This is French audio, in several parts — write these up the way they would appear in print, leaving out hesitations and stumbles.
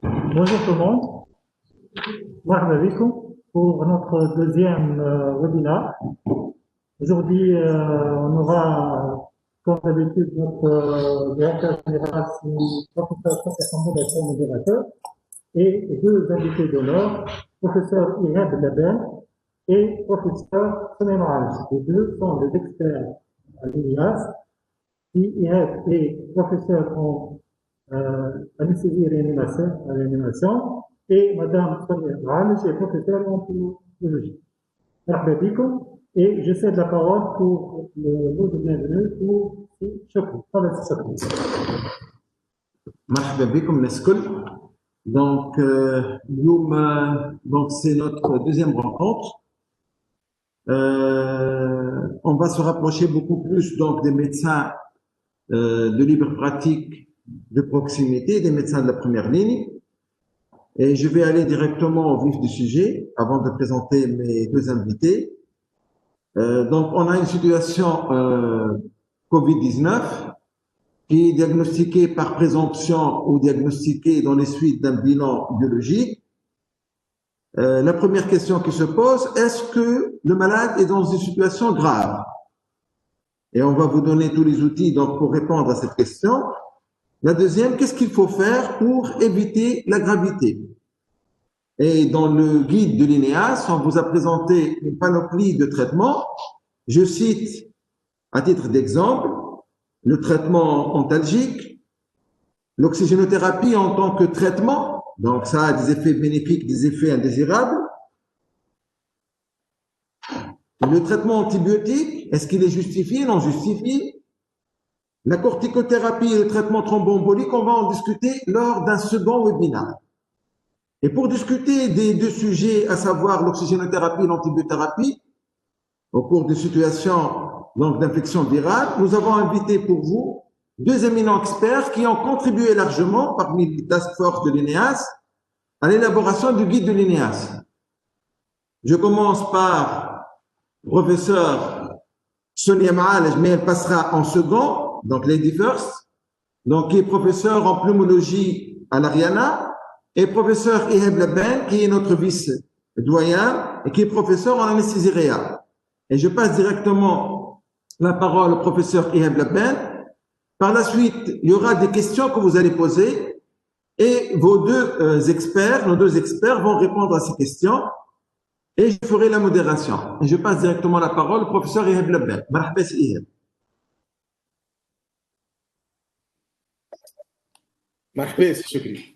Bonjour tout le monde, marhaba bikoum pour notre deuxième webinaire. Aujourd'hui, on aura, comme d'habitude, notre directeur général, professeur Hamoud comme modérateur, et deux invités d'honneur, professeur Ihab Laben et professeur Souleymane Al. Les deux sont des experts à l'IAS. Ihab est professeur en anesthésie et réanimation, et Madame Sonia Ramish est professeure en biologie. Marhaba bikoum, et je cède la parole pour le mot de bienvenue pour Chokri. مرحبا بكم الناس الكل. Donc, اليوم donc c'est notre deuxième rencontre. On va se rapprocher beaucoup plus donc des médecins de libre pratique de proximité, des médecins de la première ligne. Et je vais aller directement au vif du sujet avant de présenter mes deux invités. Donc, on a une situation Covid-19 qui est diagnostiquée par présomption ou diagnostiquée dans les suites d'un bilan biologique. La première question qui se pose, est-ce que le malade est dans une situation grave? Et on va vous donner tous les outils donc, pour répondre à cette question. La deuxième, qu'est-ce qu'il faut faire pour éviter la gravité? Et dans le guide de l'INEAS, on vous a présenté une panoplie de traitements. Je cite, à titre d'exemple, le traitement antalgique, l'oxygénothérapie en tant que traitement, donc ça a des effets bénéfiques, des effets indésirables. Le traitement antibiotique, est-ce qu'il est justifié, non justifié? La corticothérapie et le traitement thromboembolique, on va en discuter lors d'un second webinaire. Et pour discuter des deux sujets, à savoir l'oxygénothérapie et l'antibiothérapie, au cours de situations d'infection virale, nous avons invité pour vous deux éminents experts qui ont contribué largement parmi les task force de l'INEAS à l'élaboration du guide de l'INEAS. Je commence par professeur Sonia Maalej, mais elle passera en second, donc Lady First, donc qui est professeur en pneumologie à l'Ariana, et professeur Ihab Laben, qui est notre vice-doyen et qui est professeur en anesthésie réa. Et je passe directement la parole au professeur Ihab Laben. Par la suite, il y aura des questions que vous allez poser et vos deux experts, nos deux experts vont répondre à ces questions et je ferai la modération. Et je passe directement la parole au professeur Ihab Laben. Marhaba Ihab. Marhaba, Chokri.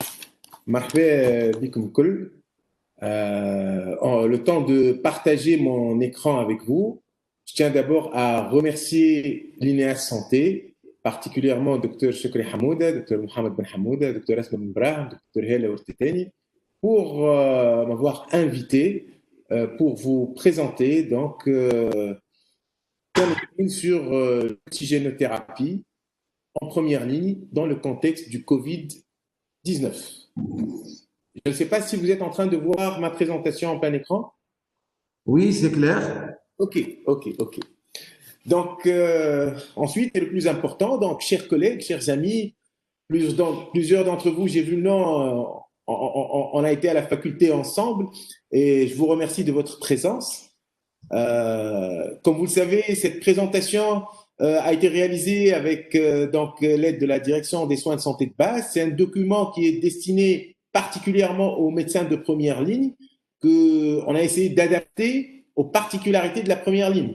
Marhaba bikoum kul. Le temps de partager mon écran avec vous, je tiens d'abord à remercier l'INEAS Santé, particulièrement Dr Chokri Hamouda, Dr Mohamed Ben Hamouda, Dr Asma Ben Brahim, Dr Hela Ortetani, pour m'avoir invité pour vous présenter donc sur l'oxygénothérapie en première ligne dans le contexte du Covid-19. Je ne sais pas si vous êtes en train de voir ma présentation en plein écran. Oui, c'est clair. Ok. Donc, ensuite, et le plus important, donc, chers collègues, chers amis, plusieurs d'entre vous, j'ai vu le nom, on a été à la faculté ensemble et je vous remercie de votre présence. Comme vous le savez, cette présentation a été réalisée avec donc l'aide de la direction des soins de santé de base. C'est un document qui est destiné particulièrement aux médecins de première ligne, qu'on a essayé d'adapter aux particularités de la première ligne.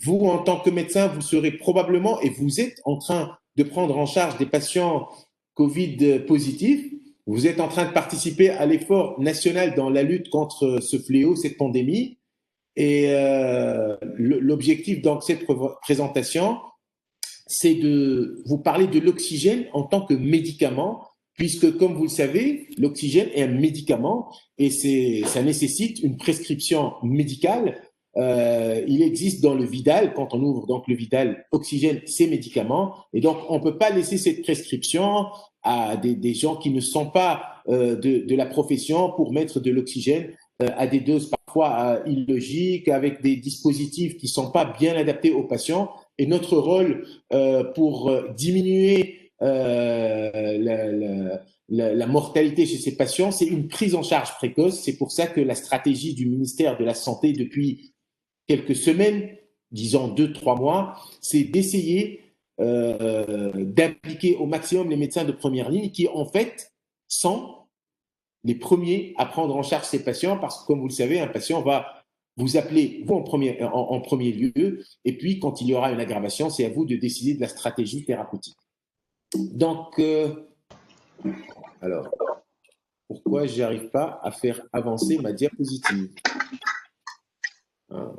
Vous, en tant que médecin, vous serez probablement, et vous êtes en train de prendre en charge des patients Covid positifs. Vous êtes en train de participer à l'effort national dans la lutte contre ce fléau, cette pandémie. Et l'objectif dans cette présentation, c'est de vous parler de l'oxygène en tant que médicament, puisque, comme vous le savez, l'oxygène est un médicament et ça nécessite une prescription médicale. Il existe dans le Vidal, quand on ouvre donc le Vidal, oxygène, c'est médicament. Et donc, on ne peut pas laisser cette prescription à des gens qui ne sont pas de la profession pour mettre de l'oxygène à des doses parfois illogiques, avec des dispositifs qui ne sont pas bien adaptés aux patients. Et notre rôle pour diminuer la mortalité chez ces patients, c'est une prise en charge précoce. C'est pour ça que la stratégie du ministère de la Santé depuis quelques semaines, disons 2-3 mois, c'est d'essayer d'impliquer au maximum les médecins de première ligne qui, en fait, sont les premiers à prendre en charge ces patients parce que, comme vous le savez, un patient va vous appeler, vous en premier lieu, et puis quand il y aura une aggravation, c'est à vous de décider de la stratégie thérapeutique. Donc, alors, pourquoi je n'arrive pas à faire avancer ma diapositive? Ah,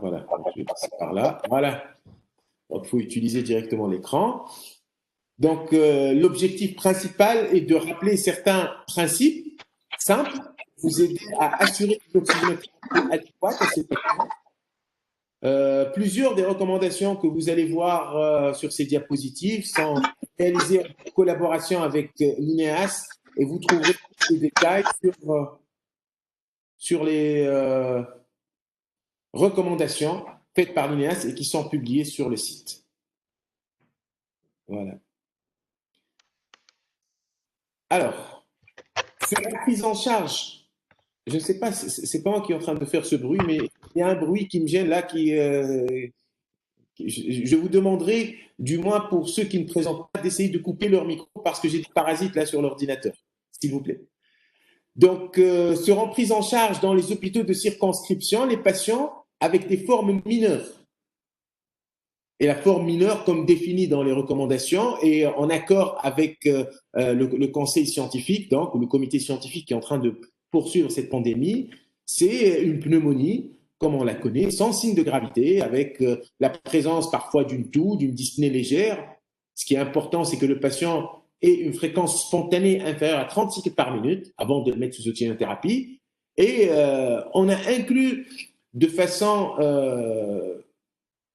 voilà, je vais passer par là. Voilà. Donc, il faut utiliser directement l'écran. Donc, l'objectif principal est de rappeler certains principes simples, vous aider à assurer l'oxygénothérapie adéquate à ces patients. Plusieurs des recommandations que vous allez voir sur ces diapositives sont réalisées en collaboration avec l'INEAS et vous trouverez des détails sur les recommandations faites par l'INEAS et qui sont publiées sur le site. Voilà. Alors, sur la prise en charge, je ne sais pas, c'est pas moi qui est en train de faire ce bruit, mais il y a un bruit qui me gêne là, je vous demanderai, du moins pour ceux qui ne présentent pas, d'essayer de couper leur micro parce que j'ai des parasites là sur l'ordinateur, s'il vous plaît. Donc, seront pris en charge dans les hôpitaux de circonscription les patients avec des formes mineures. Et la forme mineure, comme définie dans les recommandations, et en accord avec le conseil scientifique, donc le comité scientifique qui est en train de poursuivre cette pandémie, c'est une pneumonie, comme on la connaît, sans signe de gravité, avec la présence parfois d'une toux, d'une dyspnée légère. Ce qui est important, c'est que le patient ait une fréquence spontanée inférieure à 30 cycles par minute avant de le mettre sous oxygénothérapie. Et on a inclus de façon...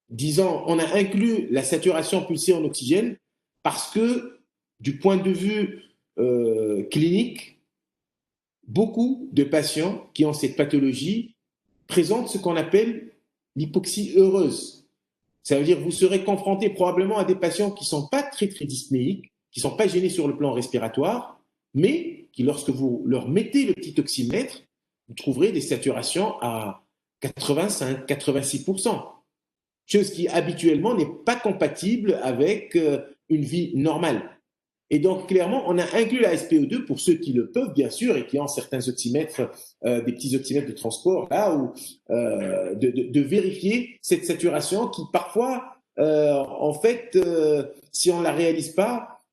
disons, on a inclus la saturation pulsée en oxygène parce que, du point de vue clinique, beaucoup de patients qui ont cette pathologie présentent ce qu'on appelle l'hypoxie heureuse. Ça veut dire que vous serez confronté probablement à des patients qui ne sont pas très dyspnéiques, qui ne sont pas gênés sur le plan respiratoire, mais qui, lorsque vous leur mettez le petit oxymètre, vous trouverez des saturations à 85-86%. Chose qui habituellement n'est pas compatible avec une vie normale. Et donc, clairement, on a inclus la SPO2 pour ceux qui le peuvent, bien sûr, et qui ont certains oxymètres, des petits oxymètres de transport, là, où de vérifier cette saturation qui, parfois, en fait, si on ne la réalise pas,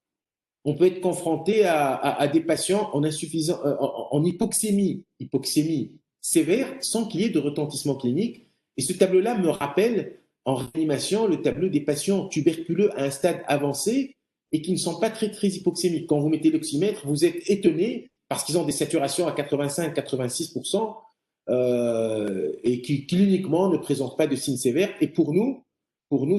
on peut être confronté à des patients en hypoxémie sévère, sans qu'il y ait de retentissement clinique. Et ce tableau-là me rappelle en réanimation le tableau des patients tuberculeux à un stade avancé et qui ne sont pas très hypoxémiques. Quand vous mettez l'oxymètre, vous êtes étonné parce qu'ils ont des saturations à 85-86% et qui cliniquement ne présentent pas de signes sévères. Et pour nous,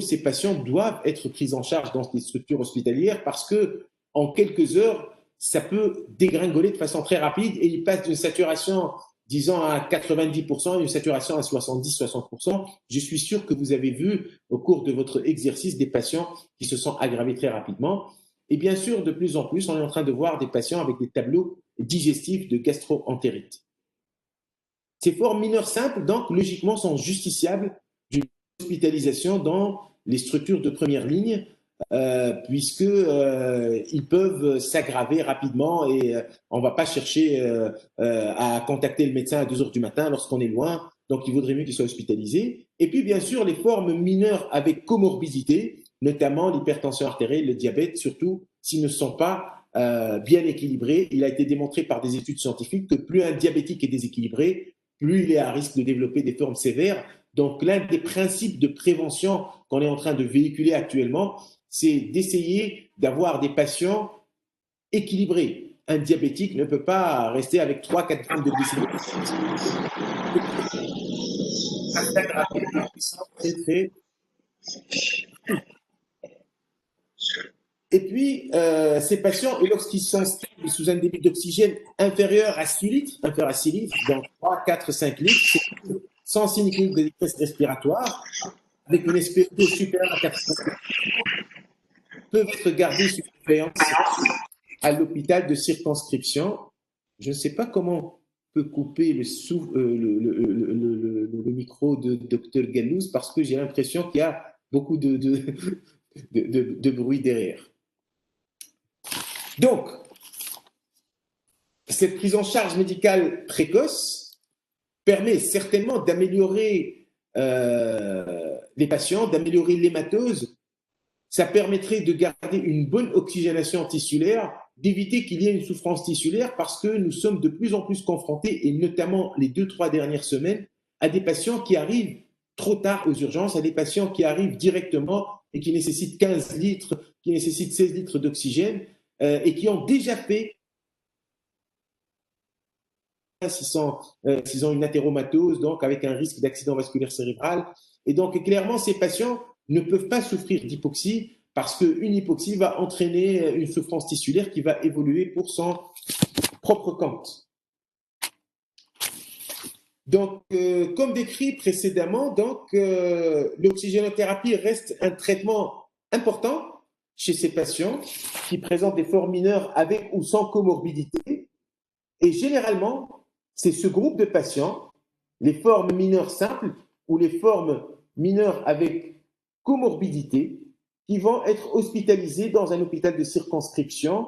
ces patients doivent être pris en charge dans des structures hospitalières parce que en quelques heures, ça peut dégringoler de façon très rapide et ils passent d'une saturation disons à 90%, une saturation à 70-60%. Je suis sûr que vous avez vu au cours de votre exercice des patients qui se sont aggravés très rapidement. Et bien sûr, de plus en plus, on est en train de voir des patients avec des tableaux digestifs de gastro-entérite. Ces formes mineures simples, donc, logiquement, sont justiciables d'une hospitalisation dans les structures de première ligne, puisqu'ils peuvent s'aggraver rapidement et on ne va pas chercher à contacter le médecin à 2 heures du matin lorsqu'on est loin, donc il vaudrait mieux qu'il soit hospitalisé. Et puis bien sûr les formes mineures avec comorbidité, notamment l'hypertension artérielle, le diabète, surtout s'ils ne sont pas bien équilibrés. Il a été démontré par des études scientifiques que plus un diabétique est déséquilibré, plus il est à risque de développer des formes sévères. Donc l'un des principes de prévention qu'on est en train de véhiculer actuellement, c'est d'essayer d'avoir des patients équilibrés. Un diabétique ne peut pas rester avec 3-4 grammes de glycémie. Et puis, ces patients, lorsqu'ils sont stables sous un débit d'oxygène inférieur à 6 litres, donc 3, 4, 5 litres, sans signe clinique de détresse respiratoire, avec une SpO2 supérieure à 80 peuvent être gardés sous surveillance à l'hôpital de circonscription. Je ne sais pas comment on peut couper le micro de Dr Gallouz parce que j'ai l'impression qu'il y a beaucoup de bruit derrière. Donc, cette prise en charge médicale précoce permet certainement d'améliorer les patients, d'améliorer l'hématose. Ça permettrait de garder une bonne oxygénation tissulaire, d'éviter qu'il y ait une souffrance tissulaire parce que nous sommes de plus en plus confrontés, et notamment les 2-3 dernières semaines, à des patients qui arrivent trop tard aux urgences, à des patients qui arrivent directement et qui nécessitent 15 litres, qui nécessitent 16 litres d'oxygène et qui ont déjà fait s'ils ont une athéromatose, donc avec un risque d'accident vasculaire cérébral. Et donc, clairement, ces patients ne peuvent pas souffrir d'hypoxie parce qu'une hypoxie va entraîner une souffrance tissulaire qui va évoluer pour son propre compte. Donc, comme décrit précédemment, l'oxygénothérapie reste un traitement important chez ces patients qui présentent des formes mineures avec ou sans comorbidité. Et généralement, c'est ce groupe de patients, les formes mineures simples ou les formes mineures avec comorbidité, qui vont être hospitalisés dans un hôpital de circonscription,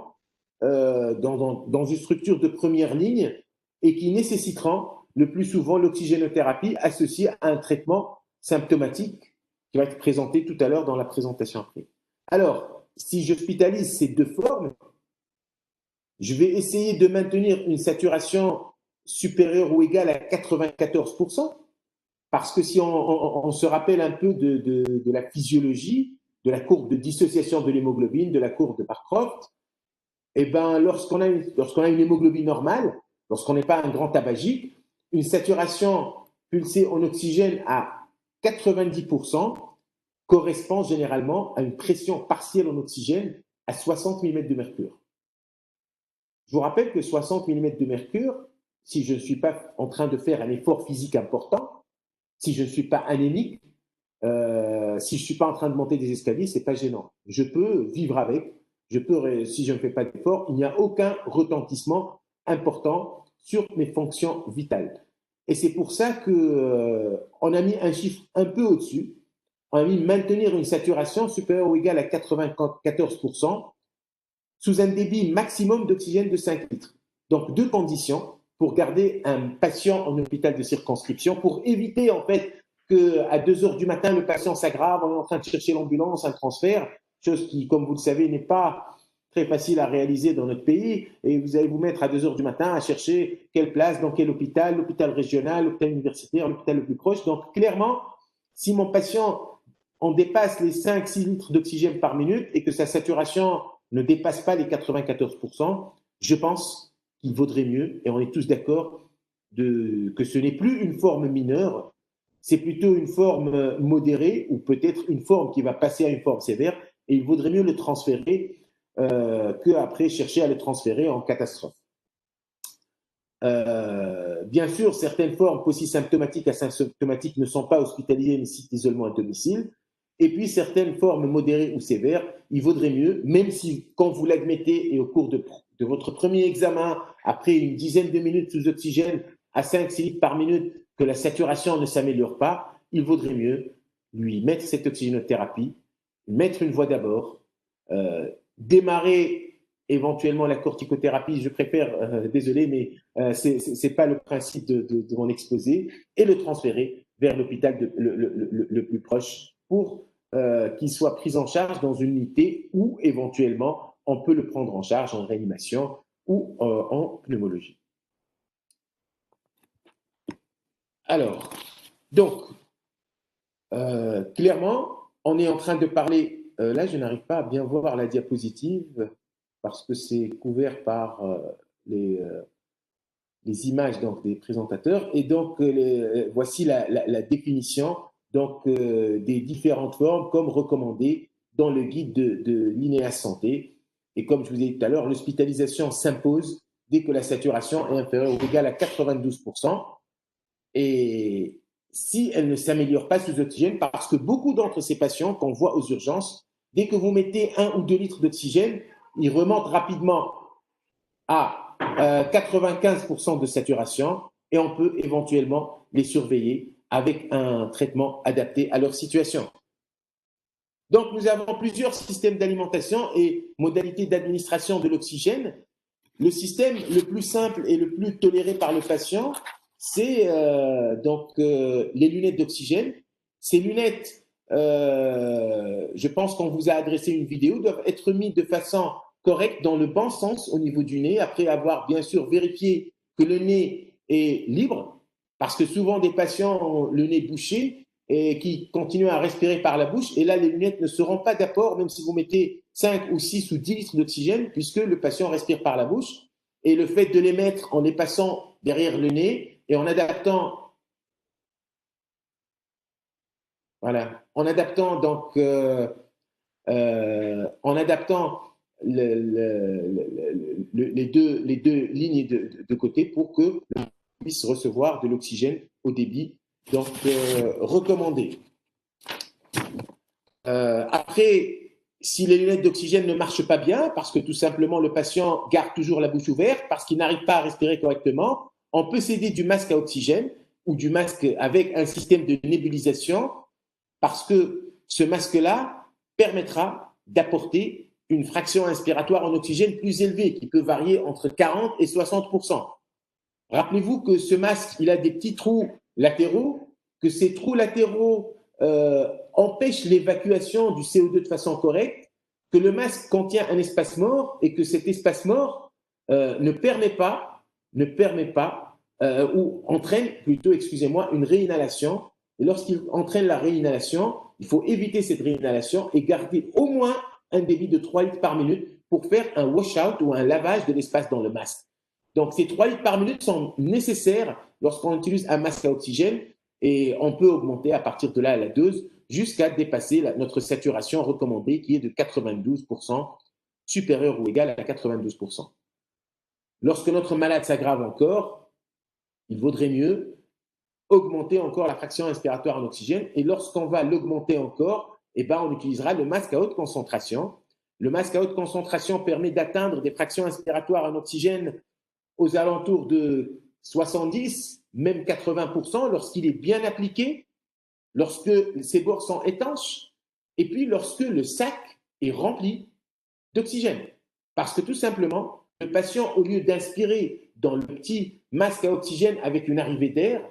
dans une structure de première ligne, et qui nécessiteront le plus souvent l'oxygénothérapie associée à un traitement symptomatique qui va être présenté tout à l'heure dans la présentation après. Alors, si j'hospitalise ces deux formes, je vais essayer de maintenir une saturation supérieure ou égale à 94%, parce que si on se rappelle un peu de la physiologie, de la courbe de dissociation de l'hémoglobine, de la courbe de Parcroft, eh ben, lorsqu'on a une hémoglobine normale, lorsqu'on n'est pas un grand tabagique, une saturation pulsée en oxygène à 90% correspond généralement à une pression partielle en oxygène à 60 mm de mercure. Je vous rappelle que 60 mm de mercure, si je ne suis pas en train de faire un effort physique important, si je ne suis pas anémique, si je ne suis pas en train de monter des escaliers, ce n'est pas gênant. Je peux vivre avec, si je ne fais pas d'effort, il n'y a aucun retentissement important sur mes fonctions vitales. Et c'est pour ça qu'on a mis un chiffre un peu au-dessus. On a mis maintenir une saturation supérieure ou égale à 94%, sous un débit maximum d'oxygène de 5 litres. Donc, deux conditions pour garder un patient en hôpital de circonscription, pour éviter en fait qu'à 2 heures du matin, le patient s'aggrave, on est en train de chercher l'ambulance, un transfert, chose qui, comme vous le savez, n'est pas très facile à réaliser dans notre pays, et vous allez vous mettre à 2 heures du matin à chercher quelle place, dans quel hôpital, l'hôpital régional, l'hôpital universitaire, l'hôpital le plus proche. Donc, clairement, si mon patient, on dépasse les 5-6 litres d'oxygène par minute et que sa saturation ne dépasse pas les 94%, je pense qu'il vaudrait mieux, et on est tous d'accord, que ce n'est plus une forme mineure, c'est plutôt une forme modérée ou peut-être une forme qui va passer à une forme sévère, et il vaudrait mieux le transférer qu'après chercher à le transférer en catastrophe. Bien sûr, certaines formes polysymptomatiques, asymptomatiques ne sont pas hospitalisées, nécessitent l'isolement à domicile. Et puis, certaines formes modérées ou sévères, il vaudrait mieux, même si, quand vous l'admettez et au cours de votre premier examen, après une dizaine de minutes sous oxygène à 5-6 litres par minute, que la saturation ne s'améliore pas, il vaudrait mieux lui mettre cette oxygénothérapie, mettre une voie d'abord, démarrer éventuellement la corticothérapie, je préfère, désolé, mais ce n'est pas le principe de mon exposé, et le transférer vers l'hôpital le plus proche pour qu'il soit pris en charge dans une unité où éventuellement on peut le prendre en charge en réanimation ou en pneumologie. Alors, donc, clairement, on est en train de parler, là je n'arrive pas à bien voir la diapositive parce que c'est couvert par les images donc, des présentateurs, et donc voici la définition donc, des différentes formes comme recommandées dans le guide de l'INEA Santé. Et comme je vous ai dit tout à l'heure, l'hospitalisation s'impose dès que la saturation est inférieure ou égale à 92%. Et si elle ne s'améliore pas sous oxygène, parce que beaucoup d'entre ces patients qu'on voit aux urgences, dès que vous mettez 1 ou 2 litres d'oxygène, ils remontent rapidement à 95% de saturation et on peut éventuellement les surveiller avec un traitement adapté à leur situation. Donc, nous avons plusieurs systèmes d'alimentation et modalités d'administration de l'oxygène. Le système le plus simple et le plus toléré par le patient, c'est les lunettes d'oxygène. Ces lunettes, je pense qu'on vous a adressé une vidéo, doivent être mises de façon correcte dans le bon sens au niveau du nez, après avoir bien sûr vérifié que le nez est libre, parce que souvent des patients ont le nez bouché et qui continuent à respirer par la bouche, et là les lunettes ne seront pas d'apport, même si vous mettez 5 ou 6 ou 10 litres d'oxygène, puisque le patient respire par la bouche. Et le fait de les mettre en les passant derrière le nez et en adaptant, les deux lignes de côté pour que l'on puisse recevoir de l'oxygène au débit recommandé. Après, si les lunettes d'oxygène ne marchent pas bien, parce que tout simplement le patient garde toujours la bouche ouverte, parce qu'il n'arrive pas à respirer correctement, on peut s'aider du masque à oxygène ou du masque avec un système de nébulisation, parce que ce masque-là permettra d'apporter une fraction inspiratoire en oxygène plus élevée, qui peut varier entre 40 et 60%. Rappelez-vous que ce masque, il a des petits trous latéraux, que ces trous latéraux empêche l'évacuation du CO2 de façon correcte, que le masque contient un espace mort et que cet espace mort ne permet pas ou entraîne plutôt, excusez-moi, une réinhalation. Et lorsqu'il entraîne la réinhalation, il faut éviter cette réinhalation et garder au moins un débit de 3 litres par minute pour faire un wash-out ou un lavage de l'espace dans le masque. Donc, ces 3 litres par minute sont nécessaires lorsqu'on utilise un masque à oxygène. Et on peut augmenter à partir de là la dose jusqu'à dépasser notre saturation recommandée qui est de 92%, supérieure ou égale à 92%. Lorsque notre malade s'aggrave encore, il vaudrait mieux augmenter encore la fraction inspiratoire en oxygène. Et lorsqu'on va l'augmenter encore, on utilisera le masque à haute concentration. Le masque à haute concentration permet d'atteindre des fractions inspiratoires en oxygène aux alentours de 70, même 80% lorsqu'il est bien appliqué, lorsque ses bords sont étanches, et puis lorsque le sac est rempli d'oxygène. Parce que tout simplement, le patient, au lieu d'inspirer dans le petit masque à oxygène avec une arrivée d'air,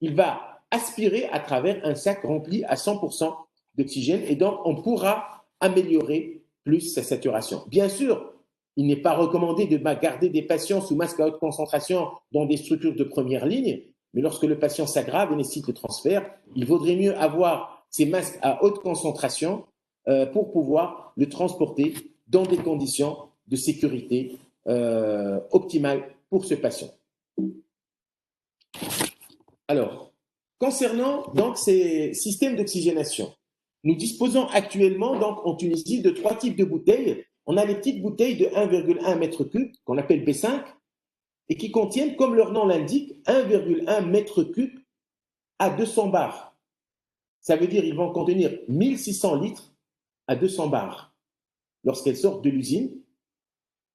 il va aspirer à travers un sac rempli à 100% d'oxygène, et donc on pourra améliorer plus sa saturation. Bien sûr, il n'est pas recommandé de garder des patients sous masque à haute concentration dans des structures de première ligne, mais lorsque le patient s'aggrave et nécessite le transfert, il vaudrait mieux avoir ces masques à haute concentration pour pouvoir le transporter dans des conditions de sécurité optimales pour ce patient. Alors, concernant donc ces systèmes d'oxygénation, nous disposons actuellement donc en Tunisie de 3 types de bouteilles. On a les petites bouteilles de 1,1 m3 qu'on appelle B5 et qui contiennent, comme leur nom l'indique, 1,1 m3 à 200 bars. Ça veut dire qu'ils vont contenir 1600 litres à 200 bars lorsqu'elles sortent de l'usine.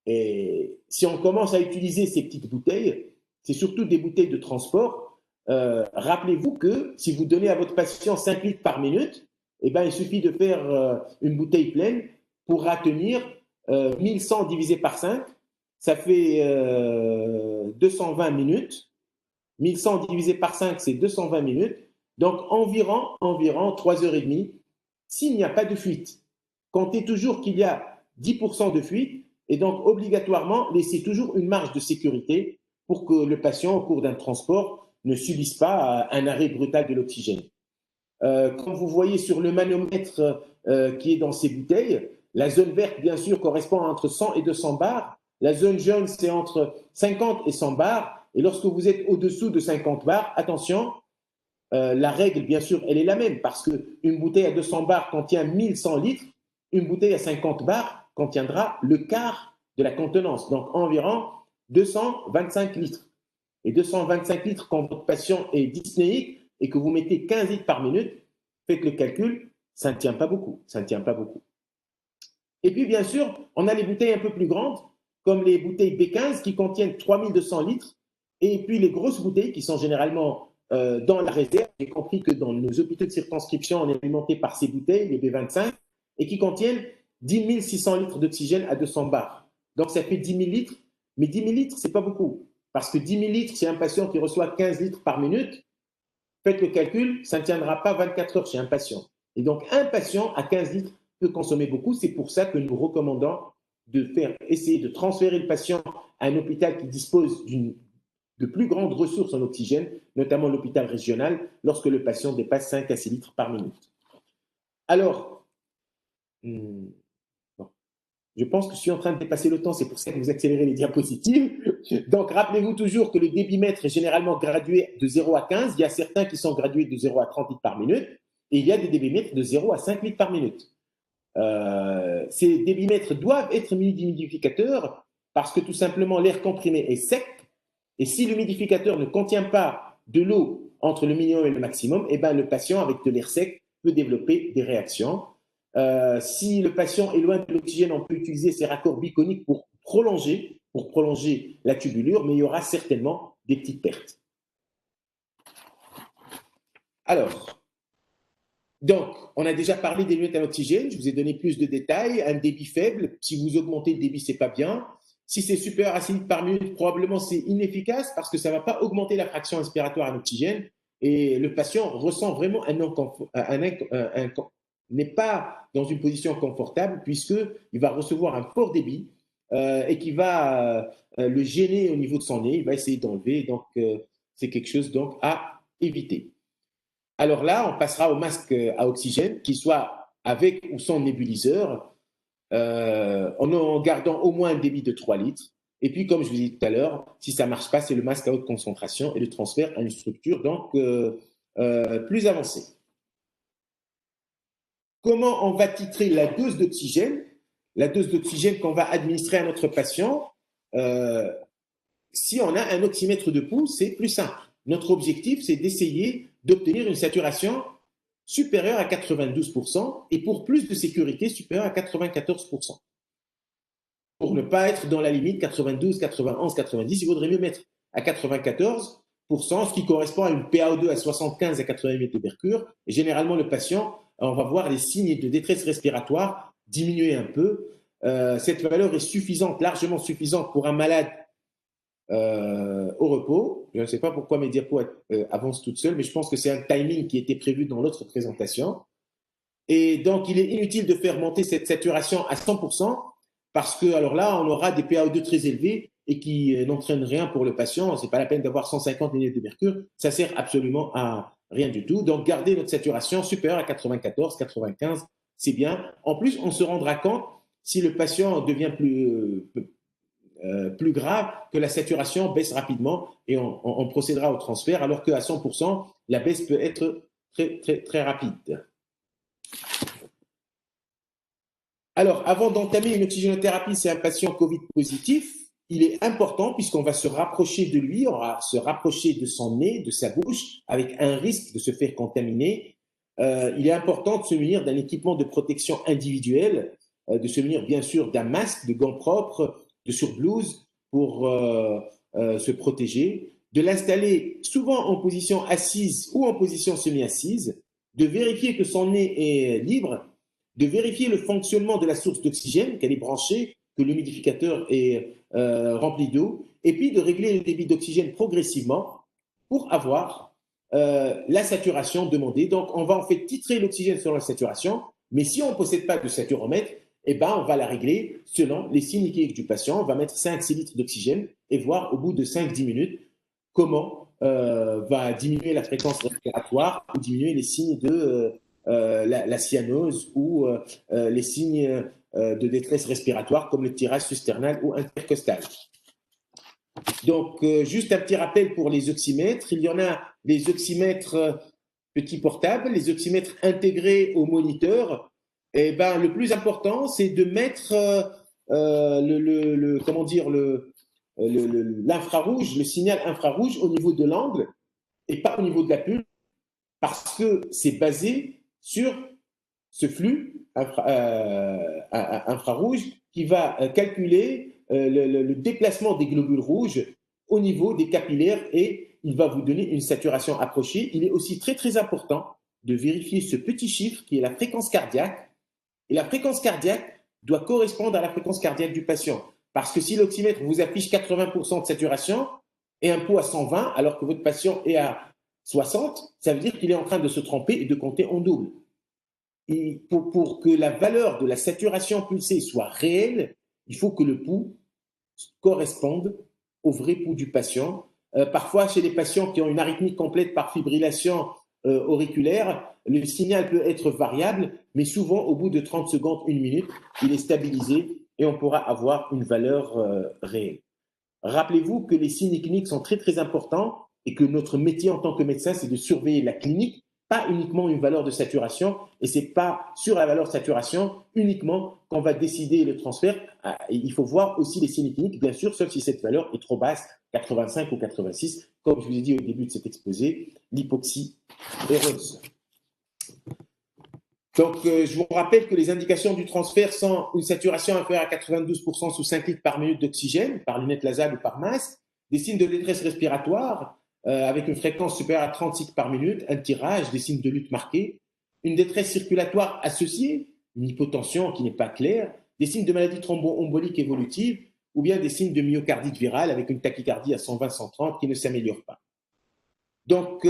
Et si on commence à utiliser ces petites bouteilles, c'est surtout des bouteilles de transport. Rappelez-vous que si vous donnez à votre patient 5 litres par minute, il suffit de faire une bouteille pleine pourra tenir 1100 divisé par 5, ça fait 220 minutes. 1100 divisé par 5, c'est 220 minutes. Donc, environ 3h30, s'il n'y a pas de fuite. Comptez toujours qu'il y a 10% de fuite et donc, obligatoirement, laissez toujours une marge de sécurité pour que le patient, au cours d'un transport, ne subisse pas un arrêt brutal de l'oxygène. Comme vous voyez sur le manomètre qui est dans ces bouteilles, la zone verte, bien sûr, correspond entre 100 et 200 bars. La zone jaune, c'est entre 50 et 100 bars. Et lorsque vous êtes au-dessous de 50 bars, attention, la règle, bien sûr, elle est la même parce qu'une bouteille à 200 bars contient 1100 litres. Une bouteille à 50 bars contiendra le quart de la contenance, donc environ 225 litres. Et 225 litres, quand votre patient est dyspnéique, et que vous mettez 15 litres par minute, faites le calcul, ça ne tient pas beaucoup. Ça ne tient pas beaucoup. Et puis, bien sûr, on a les bouteilles un peu plus grandes, comme les bouteilles B15 qui contiennent 3200 litres, et puis les grosses bouteilles qui sont généralement dans la réserve. J'ai compris que dans nos hôpitaux de circonscription, on est alimenté par ces bouteilles, les B25, et qui contiennent 10 600 litres d'oxygène à 200 bars. Donc, ça fait 10 000 litres, mais 10 000 litres, ce n'est pas beaucoup. Parce que 10 000 litres, c'est un patient qui reçoit 15 litres par minute. Faites le calcul, ça ne tiendra pas 24 heures chez un patient. Et donc, un patient à 15 litres peut consommer beaucoup. C'est pour ça que nous recommandons essayer de transférer le patient à un hôpital qui dispose de plus grandes ressources en oxygène, notamment l'hôpital régional, lorsque le patient dépasse 5 à 6 litres par minute. Alors, je pense que je suis en train de dépasser le temps, c'est pour ça que vous accélérez les diapositives. Donc, rappelez-vous toujours que le débitmètre est généralement gradué de 0 à 15. Il y a certains qui sont gradués de 0 à 30 litres par minute, et il y a des débitmètres de 0 à 5 litres par minute. Ces débitmètres doivent être munis d'humidificateurs parce que tout simplement l'air comprimé est sec, et si l'humidificateur ne contient pas de l'eau entre le minimum et le maximum, eh ben, le patient avec de l'air sec peut développer des réactions. Si le patient est loin de l'oxygène, on peut utiliser ces raccords biconiques pour prolonger la tubulure, mais il y aura certainement des petites pertes. Alors, donc, on a déjà parlé des lunettes à l'oxygène, je vous ai donné plus de détails. Un débit faible, si vous augmentez le débit, ce n'est pas bien. Si c'est supérieur à 6 litres par minute, probablement c'est inefficace parce que ça ne va pas augmenter la fraction inspiratoire en oxygène et le patient ressent vraiment n'est pas dans une position confortable puisqu'il va recevoir un fort débit et qui va le gêner au niveau de son nez. Il va essayer d'enlever, donc c'est quelque chose donc, à éviter. Alors là, on passera au masque à oxygène, qu'il soit avec ou sans nébuliseur, en gardant au moins un débit de 3 litres. Et puis, comme je vous ai dit tout à l'heure, si ça ne marche pas, c'est le masque à haute concentration et le transfert à une structure donc, plus avancée. Comment on va titrer la dose d'oxygène? La dose d'oxygène qu'on va administrer à notre patient, si on a un oxymètre de pouls, c'est plus simple. Notre objectif, c'est d'essayer d'obtenir une saturation supérieure à 92% et pour plus de sécurité, supérieure à 94%. Pour ne pas être dans la limite 92, 91, 90, il vaudrait mieux mettre à 94%, ce qui correspond à une PaO2 à 75 à 80 mm de mercure. Et généralement, le patient, on va voir les signes de détresse respiratoire diminuer un peu. Cette valeur est suffisante, largement suffisante pour un malade au repos. Je ne sais pas pourquoi mes diapos avancent toutes seules, mais je pense que c'est un timing qui était prévu dans l'autre présentation. Et donc, il est inutile de faire monter cette saturation à 100% parce que, alors là, on aura des PaO2 très élevés et qui n'entraînent rien pour le patient. Ce n'est pas la peine d'avoir 150 mm de mercure. Ça sert absolument à rien du tout. Donc, garder notre saturation supérieure à 94, 95, c'est bien. En plus, on se rendra compte si le patient devient plus grave, que la saturation baisse rapidement et on procédera au transfert, alors qu'à 100%, la baisse peut être très, très, très rapide. Alors, avant d'entamer une oxygénothérapie, c'est un patient Covid positif, il est important, puisqu'on va se rapprocher de lui, on va se rapprocher de son nez, de sa bouche, avec un risque de se faire contaminer. Il est important de se munir d'un équipement de protection individuelle, de se munir bien sûr d'un masque, de gants propres, de surblouse pour se protéger, de l'installer souvent en position assise ou en position semi-assise, de vérifier que son nez est libre, de vérifier le fonctionnement de la source d'oxygène, qu'elle est branchée, que l'humidificateur est rempli d'eau, et puis de régler le débit d'oxygène progressivement pour avoir la saturation demandée. Donc, on va en fait titrer l'oxygène sur la saturation, mais si on ne possède pas de saturomètre, eh ben, on va la régler selon les signes cliniques du patient. On va mettre 5-6 litres d'oxygène et voir au bout de 5-10 minutes comment va diminuer la fréquence respiratoire ou diminuer les signes de la cyanose ou les signes de détresse respiratoire comme le tirage susternal ou intercostal. Donc, juste un petit rappel pour les oxymètres. Il y en a les oxymètres petits portables, les oxymètres intégrés au moniteur. Eh ben, le plus important, c'est de mettre l'infrarouge, le signal infrarouge au niveau de l'angle et pas au niveau de la pulpe. parce que c'est basé sur ce flux infrarouge qui va calculer le déplacement des globules rouges au niveau des capillaires et il va vous donner une saturation approchée. Il est aussi très, très important de vérifier ce petit chiffre qui est la fréquence cardiaque. Et la fréquence cardiaque doit correspondre à la fréquence cardiaque du patient. Parce que si l'oxymètre vous affiche 80% de saturation et un pouls à 120, alors que votre patient est à 60, ça veut dire qu'il est en train de se tromper et de compter en double. Et pour que la valeur de la saturation pulsée soit réelle, il faut que le pouls corresponde au vrai pouls du patient. Parfois, chez les patients qui ont une arythmie complète par fibrillation auriculaire, le signal peut être variable, mais souvent, au bout de 30 secondes, 1 minute, il est stabilisé et on pourra avoir une valeur réelle. Rappelez-vous que les signes cliniques sont très, très importants et que notre métier en tant que médecin, c'est de surveiller la clinique, pas uniquement une valeur de saturation, et ce n'est pas sur la valeur de saturation uniquement qu'on va décider le transfert. Il faut voir aussi les signes cliniques, bien sûr, sauf si cette valeur est trop basse, 85 ou 86, comme je vous ai dit au début de cet exposé, l'hypoxie heureuse. Donc, je vous rappelle que les indications du transfert sont une saturation inférieure à 92% sous 5 litres par minute d'oxygène, par lunette nasale ou par masque, des signes de détresse respiratoire avec une fréquence supérieure à 30 cycles par minute, un tirage, des signes de lutte marqués, une détresse circulatoire associée, une hypotension qui n'est pas claire, des signes de maladie thromboembolique évolutive ou bien des signes de myocardite virale avec une tachycardie à 120-130 qui ne s'améliore pas. Donc,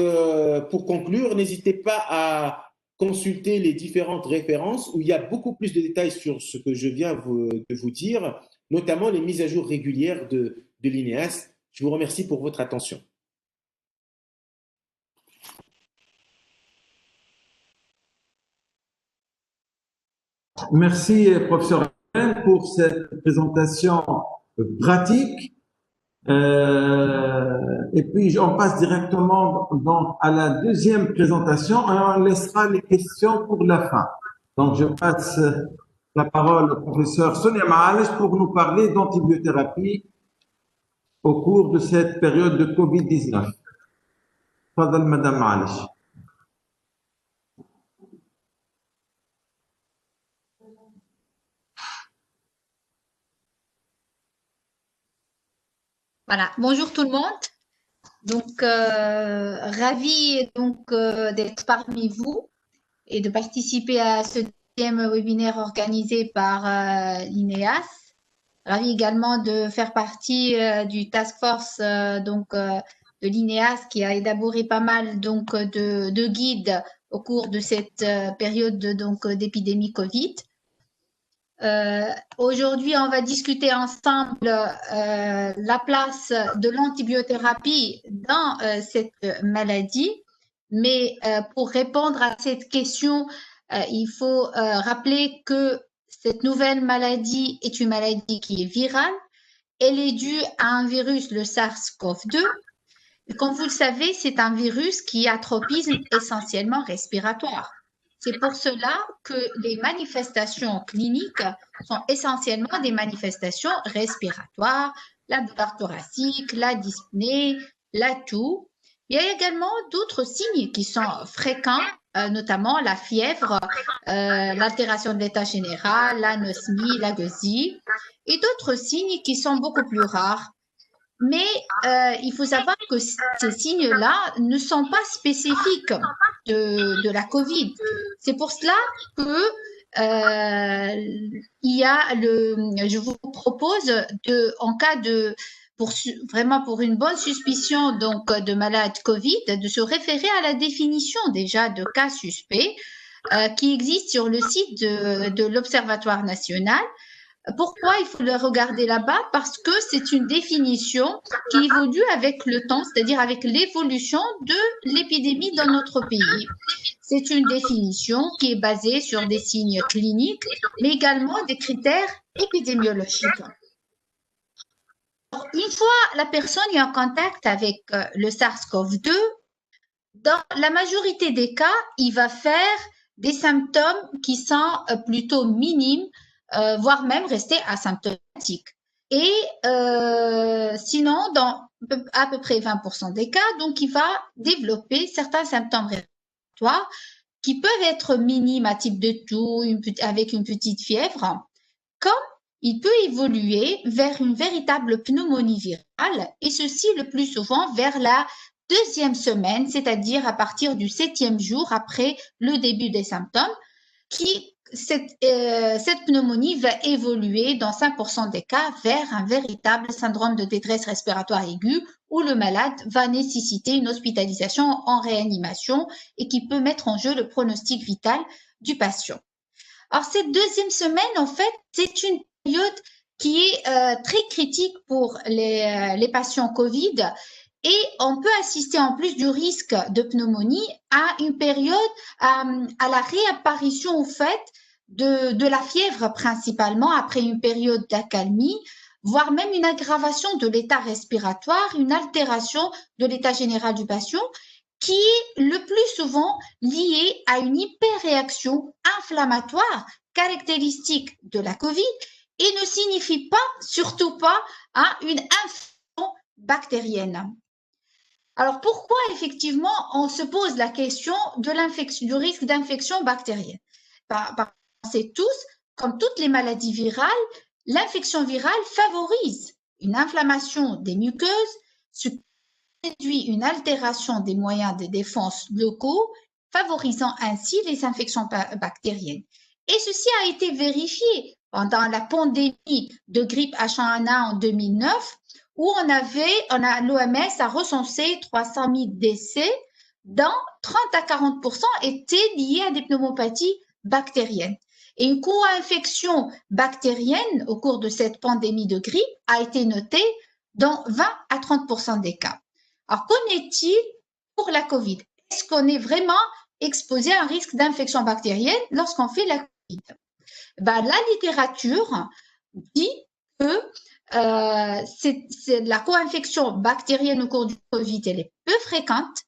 pour conclure, n'hésitez pas à consulter les différentes références où il y a beaucoup plus de détails sur ce que je viens de vous dire, notamment les mises à jour régulières de l'INEAS. Je vous remercie pour votre attention. Merci, professeur, pour cette présentation pratique. Et puis, on passe directement donc à la deuxième présentation et on laissera les questions pour la fin. Donc, je passe la parole au professeur Sonia Maalish pour nous parler d'antibiothérapie au cours de cette période de Covid-19. Fadal, Madame Maalish. Voilà, bonjour tout le monde. Donc, ravi d'être parmi vous et de participer à ce deuxième webinaire organisé par l'INEAS. Ravi également de faire partie du task force de l'INEAS qui a élaboré pas mal de guides au cours de cette période d'épidémie Covid. Aujourd'hui, on va discuter ensemble la place de l'antibiothérapie dans cette maladie. Mais pour répondre à cette question, il faut rappeler que cette nouvelle maladie est une maladie qui est virale. Elle est due à un virus, le SARS-CoV-2. Comme vous le savez, c'est un virus qui a un tropisme essentiellement respiratoire. C'est pour cela que les manifestations cliniques sont essentiellement des manifestations respiratoires, la douleur thoracique, la dyspnée, la toux. Il y a également d'autres signes qui sont fréquents, notamment la fièvre, l'altération de l'état général, l'anosmie, la gueusie, et d'autres signes qui sont beaucoup plus rares. Mais il faut savoir que ces signes-là ne sont pas spécifiques de la COVID. C'est pour cela que je vous propose en cas vraiment pour une bonne suspicion de malade Covid, de se référer à la définition déjà de cas suspects qui existe sur le site de l'Observatoire national. Pourquoi il faut le regarder là-bas? Parce que c'est une définition qui évolue avec le temps, c'est-à-dire avec l'évolution de l'épidémie dans notre pays. C'est une définition qui est basée sur des signes cliniques, mais également des critères épidémiologiques. Alors, une fois la personne est en contact avec le SARS-CoV-2, dans la majorité des cas, il va faire des symptômes qui sont plutôt minimes, voire même rester asymptomatique. Et sinon, dans à peu près 20% des cas, donc il va développer certains symptômes respiratoires qui peuvent être minimes à type de toux, avec une petite fièvre, comme il peut évoluer vers une véritable pneumonie virale, et ceci le plus souvent vers la deuxième semaine, c'est-à-dire à partir du 7e jour après le début des symptômes, cette pneumonie va évoluer dans 5% des cas vers un véritable syndrome de détresse respiratoire aiguë où le malade va nécessiter une hospitalisation en réanimation et qui peut mettre en jeu le pronostic vital du patient. Alors, cette deuxième semaine, en fait, c'est une période qui est très critique pour les patients Covid. Et on peut assister, en plus du risque de pneumonie, à une période, à la réapparition, au fait, de la fièvre principalement, après une période d'accalmie, voire même une aggravation de l'état respiratoire, une altération de l'état général du patient, qui est le plus souvent liée à une hyperréaction inflammatoire caractéristique de la COVID et ne signifie pas, surtout pas, une infection bactérienne. Alors, pourquoi effectivement on se pose la question de du risque d'infection bactérienne? On sait tous, comme toutes les maladies virales, l'infection virale favorise une inflammation des muqueuses, ce qui induit une altération des moyens de défense locaux, favorisant ainsi les infections bactériennes. Et ceci a été vérifié pendant la pandémie de grippe H1N1 en 2009, où l'OMS a recensé 300 000 décès, dont 30 à 40% étaient liés à des pneumopathies bactériennes. Et une co-infection bactérienne au cours de cette pandémie de grippe a été notée dans 20 à 30% des cas. Alors, qu'en est-il pour la COVID? Est-ce qu'on est vraiment exposé à un risque d'infection bactérienne lorsqu'on fait la COVID? La littérature dit que la co-infection bactérienne au cours du COVID, elle est peu fréquente.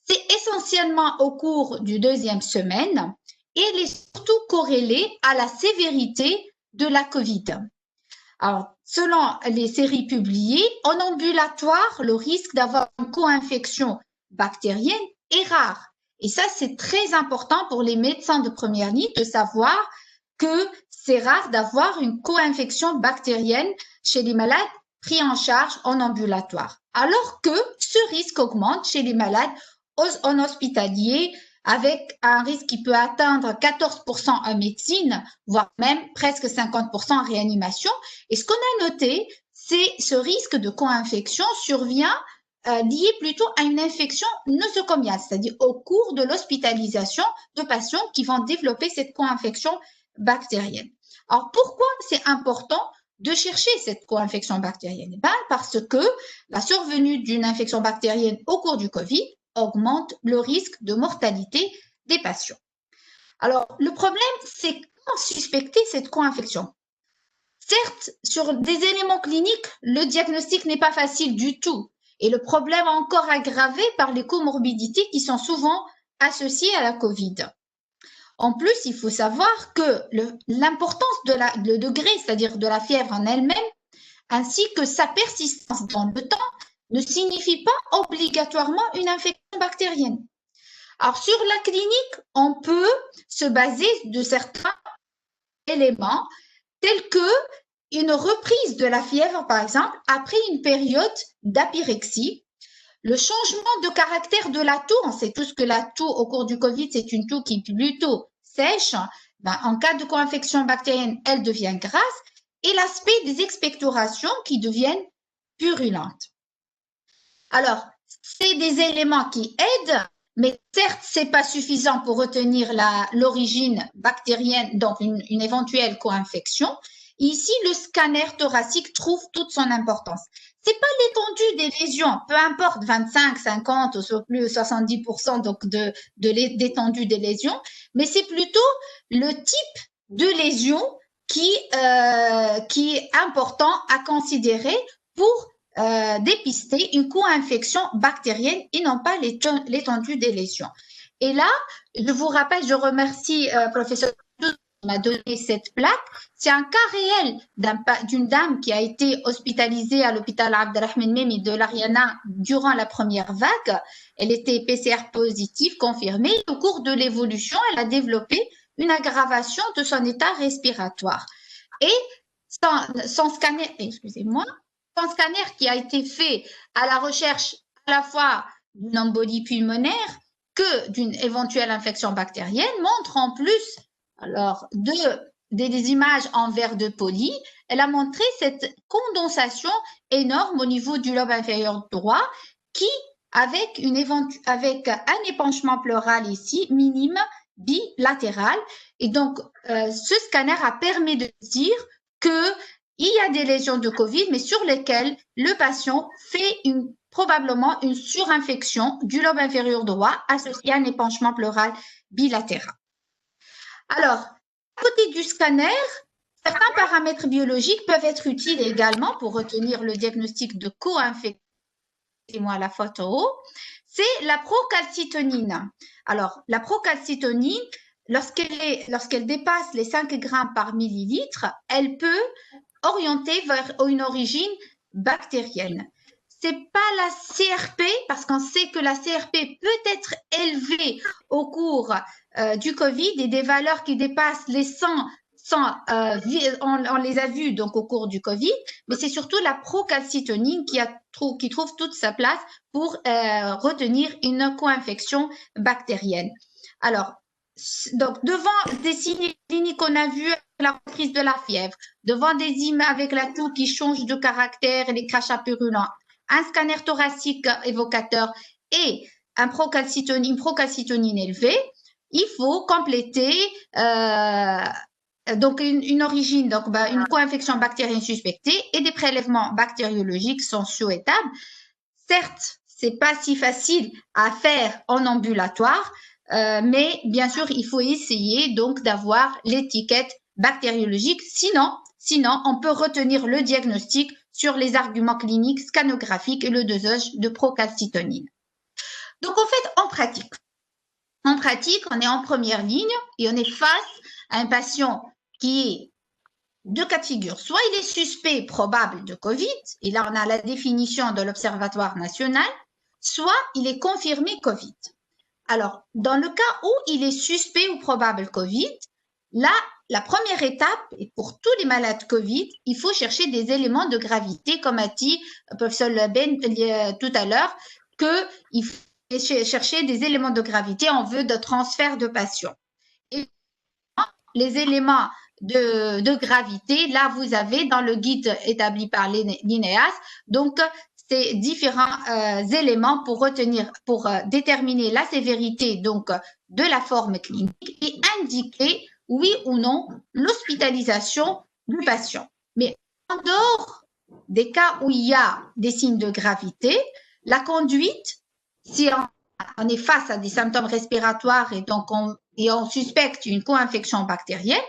C'est essentiellement au cours du deuxième semaine et elle est surtout corrélée à la sévérité de la COVID. Alors, selon les séries publiées, en ambulatoire, le risque d'avoir une co-infection bactérienne est rare. Et ça, c'est très important pour les médecins de première ligne de savoir que c'est rare d'avoir une co-infection bactérienne chez les malades pris en charge en ambulatoire. Alors que ce risque augmente chez les malades en hospitalier avec un risque qui peut atteindre 14% en médecine, voire même presque 50% en réanimation. Et ce qu'on a noté, c'est ce risque de co-infection survient lié plutôt à une infection nosocomiale, c'est-à-dire au cours de l'hospitalisation de patients qui vont développer cette co-infection bactérienne. Alors, pourquoi c'est important de chercher cette co-infection bactérienne? Parce que la survenue d'une infection bactérienne au cours du COVID augmente le risque de mortalité des patients. Alors, le problème, c'est comment suspecter cette co-infection. Certes, sur des éléments cliniques, le diagnostic n'est pas facile du tout et le problème est encore aggravé par les comorbidités qui sont souvent associées à la COVID. En plus, il faut savoir que l'importance le degré, c'est-à-dire de la fièvre en elle-même, ainsi que sa persistance dans le temps, ne signifie pas obligatoirement une infection bactérienne. Alors, sur la clinique, on peut se baser de certains éléments tels que une reprise de la fièvre, par exemple, après une période d'apyrexie, le changement de caractère de la toux. On sait tous que la toux au cours du COVID, c'est une toux qui est plutôt sèche. En cas de co-infection bactérienne, elle devient grasse. Et l'aspect des expectorations qui deviennent purulentes. Alors, c'est des éléments qui aident, mais certes, c'est pas suffisant pour retenir l'origine bactérienne, donc une éventuelle co-infection. Ici, le scanner thoracique trouve toute son importance. C'est pas l'étendue des lésions, peu importe 25, 50 ou plus 70% donc d'étendue des lésions, mais c'est plutôt le type de lésion qui est important à considérer pour dépister une co-infection bactérienne et non pas l'étendue des lésions. Et là, je vous rappelle, je remercie professeur m'a donné cette plaque, c'est un cas réel d'une dame qui a été hospitalisée à l'hôpital Abdelrahman Memi de l'Ariana durant la première vague. Elle était PCR positive, confirmée. Au cours de l'évolution, elle a développé une aggravation de son état respiratoire. Et son scanner, excusez-moi, son scanner qui a été fait à la recherche à la fois d'une embolie pulmonaire que d'une éventuelle infection bactérienne montre en plus alors des images en verre de poli. Elle a montré cette condensation énorme au niveau du lobe inférieur droit qui, avec un épanchement pleural ici, minime, bilatéral. Et donc, ce scanner a permis de dire qu'il y a des lésions de Covid, mais sur lesquelles le patient fait probablement une surinfection du lobe inférieur droit associée à un épanchement pleural bilatéral. Alors, à côté du scanner, certains paramètres biologiques peuvent être utiles également pour retenir le diagnostic de co-infection. Moi la photo, c'est la procalcitonine. Alors, la procalcitonine, lorsqu'elle dépasse les 5 grammes par millilitre, elle peut orienter vers une origine bactérienne. C'est pas la CRP, parce qu'on sait que la CRP peut être élevée au cours du Covid et des valeurs qui dépassent les 100, on les a vues donc au cours du Covid, mais c'est surtout la procalcitonine qui trouve toute sa place pour retenir une co-infection bactérienne. Alors, donc devant des signes cliniques qu'on a vus, la reprise de la fièvre, devant des images avec la toux qui change de caractère et les crachats purulents, un scanner thoracique évocateur et une procalcitonine élevée, il faut compléter donc une origine, donc une co-infection bactérienne suspectée et des prélèvements bactériologiques sont souhaitables. Certes, c'est pas si facile à faire en ambulatoire, mais bien sûr, il faut essayer donc d'avoir l'étiquette bactériologique. Sinon, on peut retenir le diagnostic sur les arguments cliniques, scanographiques et le dosage de procalcitonine. Donc, en fait, en pratique, on est en première ligne et on est face à un patient qui est deux cas de figure. Soit il est suspect probable de Covid, et là on a la définition de l'Observatoire national, soit il est confirmé Covid. Alors, dans le cas où il est suspect ou probable Covid, là, la première étape, et pour tous les malades Covid, il faut chercher des éléments de gravité, comme a dit professeur Ben tout à l'heure, qu'il faut chercher des éléments de gravité en vue de transfert de patient. Et les éléments de gravité, là, vous avez dans le guide établi par l'INEAS, donc, ces différents éléments pour déterminer la sévérité donc de la forme clinique et indiquer oui ou non l'hospitalisation du patient. Mais en dehors des cas où il y a des signes de gravité, la conduite, si on est face à des symptômes respiratoires et donc on suspecte une co-infection bactérienne,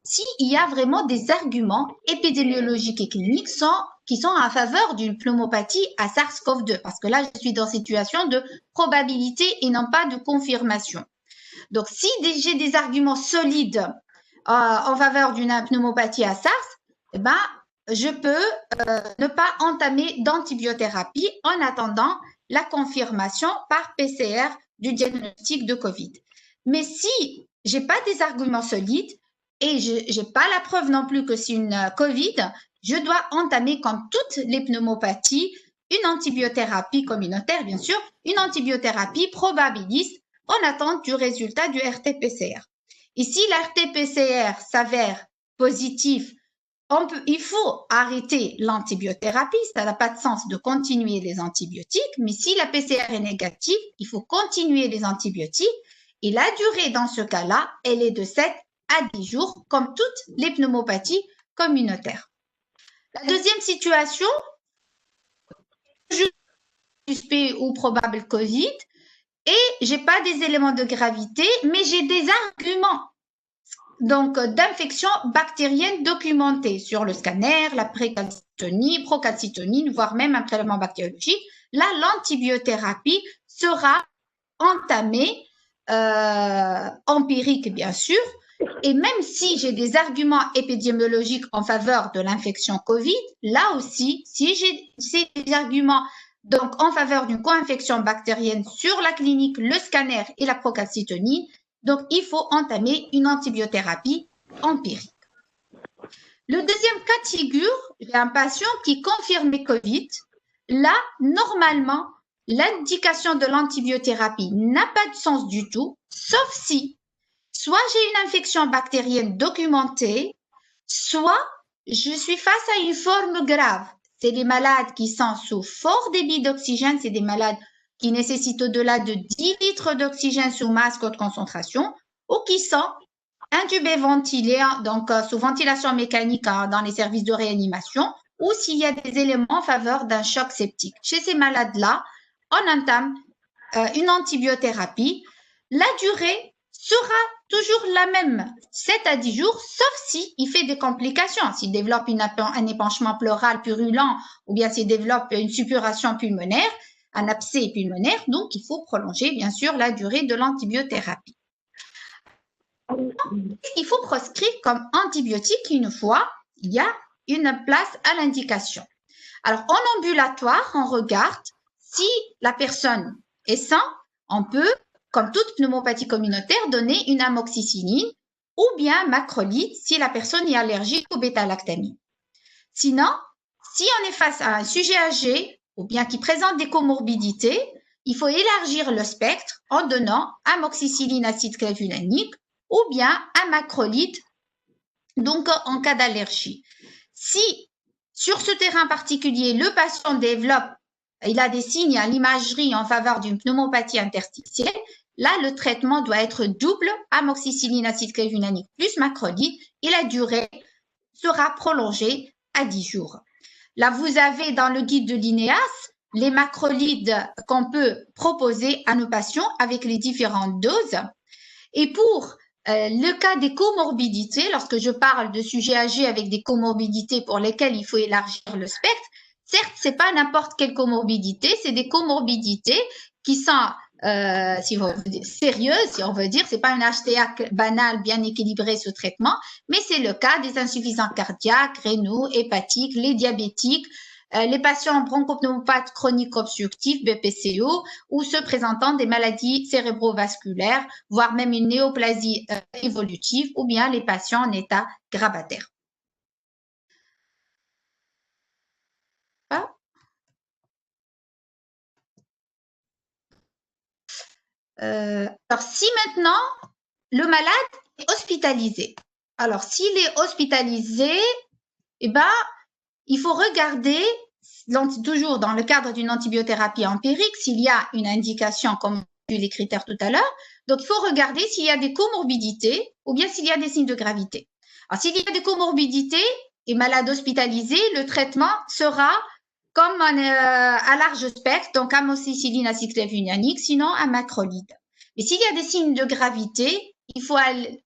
s'il y a vraiment des arguments épidémiologiques et cliniques qui sont en faveur d'une pneumopathie à SARS-CoV-2, parce que là, je suis dans une situation de probabilité et non pas de confirmation. Donc, si j'ai des arguments solides en faveur d'une pneumopathie à SARS, eh ben, je peux ne pas entamer d'antibiothérapie en attendant la confirmation par PCR du diagnostic de Covid. Mais si j'ai pas des arguments solides, et je n'ai pas la preuve non plus que c'est une Covid, je dois entamer, comme toutes les pneumopathies, une antibiothérapie communautaire, bien sûr, une antibiothérapie probabiliste en attente du résultat du RT-PCR. Et si la RT-PCR s'avère positif, il faut arrêter l'antibiothérapie, ça n'a pas de sens de continuer les antibiotiques, mais si la PCR est négative, il faut continuer les antibiotiques et la durée dans ce cas-là, elle est de 7 à 10 jours, comme toutes les pneumopathies communautaires. La deuxième situation, je suis suspect ou probable Covid et j'ai pas des éléments de gravité, mais j'ai des arguments donc d'infection bactérienne documentée sur le scanner, la procalcitonine, voire même un prélèvement bactériologique. Là, l'antibiothérapie sera entamée, empirique bien sûr, Et même si j'ai des arguments épidémiologiques en faveur de l'infection Covid, là aussi, si j'ai des arguments donc en faveur d'une co-infection bactérienne sur la clinique, le scanner et la procalcitonie, donc il faut entamer une antibiothérapie empirique. Le deuxième cas de figure, j'ai un patient qui confirme Covid. Là, normalement, l'indication de l'antibiothérapie n'a pas de sens du tout, sauf si soit j'ai une infection bactérienne documentée, soit je suis face à une forme grave. C'est les malades qui sont sous fort débit d'oxygène, c'est des malades qui nécessitent au-delà de 10 litres d'oxygène sous masque haute concentration ou qui sont intubés, ventilés, donc sous ventilation mécanique dans les services de réanimation ou s'il y a des éléments en faveur d'un choc septique. Chez ces malades-là, on entame une antibiothérapie. La durée sera toujours la même, 7 à 10 jours, sauf s'il fait des complications, s'il développe un épanchement pleural purulent ou bien s'il développe une suppuration pulmonaire, un abcès pulmonaire, donc il faut prolonger bien sûr la durée de l'antibiothérapie. Il faut proscrire comme antibiotique une fois il y a une place à l'indication. Alors en ambulatoire, on regarde si la personne est saine, on peut, comme toute pneumopathie communautaire, donner une amoxicilline ou bien macrolide si la personne est allergique au bêta-lactamine. Sinon, si on est face à un sujet âgé ou bien qui présente des comorbidités, il faut élargir le spectre en donnant amoxicilline acide clavulanique ou bien un macrolide, donc en cas d'allergie. Si sur ce terrain particulier, le patient développe, il a des signes à l'imagerie en faveur d'une pneumopathie interstitielle, là, le traitement doit être double, amoxicilline acide clavulanique plus macrolide, et la durée sera prolongée à 10 jours. Là, vous avez dans le guide de l'INEAS les macrolides qu'on peut proposer à nos patients avec les différentes doses. Et pour le cas des comorbidités, lorsque je parle de sujets âgés avec des comorbidités pour lesquelles il faut élargir le spectre, certes, c'est pas n'importe quelle comorbidité, c'est des comorbidités qui sont si on veut dire, sérieuses, si on veut dire, c'est pas une HTA banale bien équilibrée sous traitement, mais c'est le cas des insuffisants cardiaques, rénaux, hépatiques, les diabétiques, les patients bronchopneumopathes chroniques obstructifs, BPCO, ou ceux présentant des maladies cérébrovasculaires, voire même une néoplasie évolutive, ou bien les patients en état grabataire. Alors, si maintenant le malade est hospitalisé, alors s'il est hospitalisé, eh ben, il faut regarder, toujours dans le cadre d'une antibiothérapie empirique, s'il y a une indication, comme on a vu les critères tout à l'heure, donc il faut regarder s'il y a des comorbidités ou bien s'il y a des signes de gravité. Alors, s'il y a des comorbidités et malade hospitalisé, le traitement sera comme à large spectre, donc amoxicilline acide clavulanique, sinon un macrolide. Mais s'il y a des signes de gravité, il faut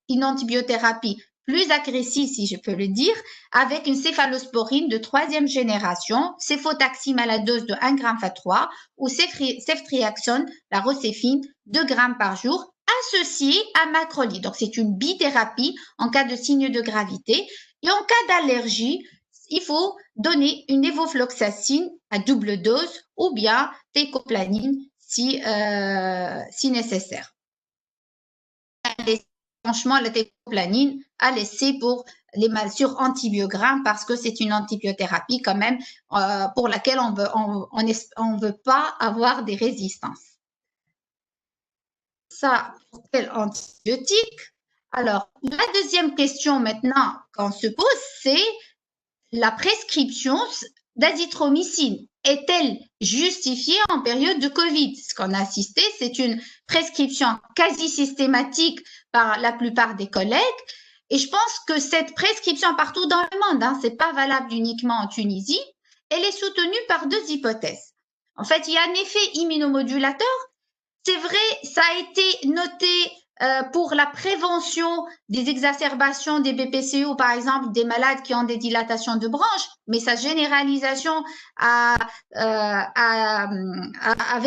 une antibiothérapie plus agressive, si je peux le dire, avec une céphalosporine de 3e génération, céphotaxime à la dose de 1 g F3 ou ceftriaxone, la rocéfine, 2 g par jour, associée à macrolide. Donc, c'est une bithérapie en cas de signes de gravité. Et en cas d'allergie, il faut donner une lévofloxacine à double dose ou bien teicoplanin si nécessaire. Franchement, la teicoplanin à laisser pour les malsures antibiogrammes parce que c'est une antibiothérapie quand même pour laquelle on veut pas avoir des résistances. Ça, pour quel antibiotique? Alors, la deuxième question maintenant qu'on se pose, c'est la prescription d'azithromycine est-elle justifiée en période de Covid? Ce qu'on a assisté, c'est une prescription quasi systématique par la plupart des collègues. Et je pense que cette prescription partout dans le monde, c'est pas valable uniquement en Tunisie, elle est soutenue par 2 hypothèses. En fait, il y a un effet immunomodulateur. C'est vrai, ça a été noté pour la prévention des exacerbations des BPCO, par exemple, des malades qui ont des dilatations de branches, mais sa généralisation avait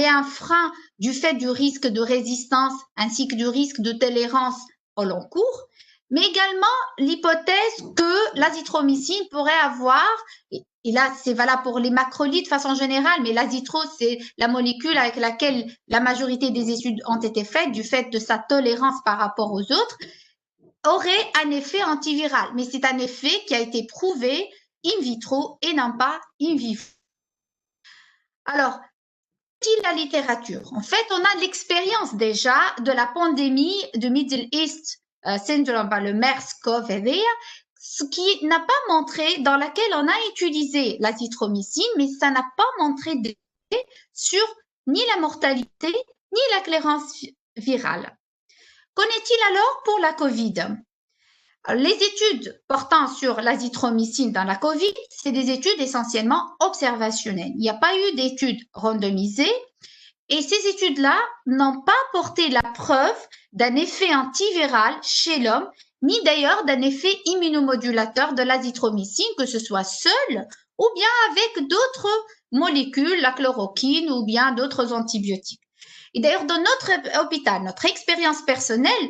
un frein du fait du risque de résistance ainsi que du risque de tolérance au long cours. mais également l'hypothèse que l'azithromycine pourrait avoir, et là c'est valable pour les macrolides de façon générale, mais l'azithro c'est la molécule avec laquelle la majorité des études ont été faites du fait de sa tolérance par rapport aux autres, aurait un effet antiviral. Mais c'est un effet qui a été prouvé in vitro et non pas in vivo. Alors, la littérature. En fait, on a l'expérience déjà de la pandémie de Middle East Syndrome, le MERS-CoV, ce qui n'a pas montré, dans laquelle on a utilisé l'azithromycine, mais ça n'a pas montré d'effet sur ni la mortalité, ni la clairance virale. Qu'en est-il alors pour la COVID? Les études portant sur l'azithromycine dans la COVID, c'est des études essentiellement observationnelles. Il n'y a pas eu d'études randomisées et ces études-là n'ont pas apporté la preuve d'un effet antiviral chez l'homme, ni d'ailleurs d'un effet immunomodulateur de l'azithromycine, que ce soit seul ou bien avec d'autres molécules, la chloroquine ou bien d'autres antibiotiques. Et d'ailleurs, dans notre hôpital, notre expérience personnelle,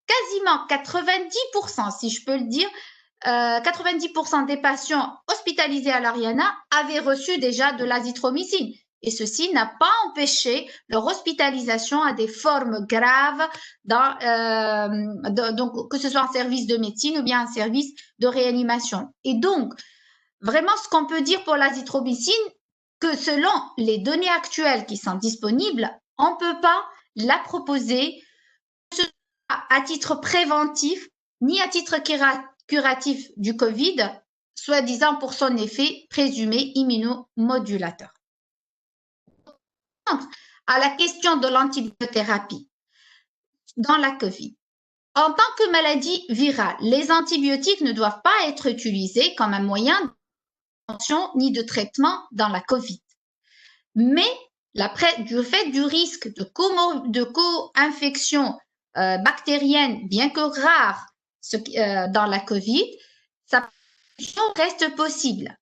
quasiment 90%, si je peux le dire, 90% des patients hospitalisés à l'Ariana avaient reçu déjà de l'azithromycine. Et ceci n'a pas empêché leur hospitalisation à des formes graves, donc, que ce soit un service de médecine ou bien un service de réanimation. Et donc, vraiment, ce qu'on peut dire pour l'azithromycine, que selon les données actuelles qui sont disponibles, on ne peut pas la proposer à titre préventif, ni à titre curatif du Covid, soi-disant pour son effet présumé immunomodulateur. À la question de l'antibiothérapie dans la Covid. En tant que maladie virale, les antibiotiques ne doivent pas être utilisés comme un moyen de prévention ni de traitement dans la Covid. Mais du fait du risque de co-infection bactérienne, bien que rare dans la COVID, sa prévention reste possible.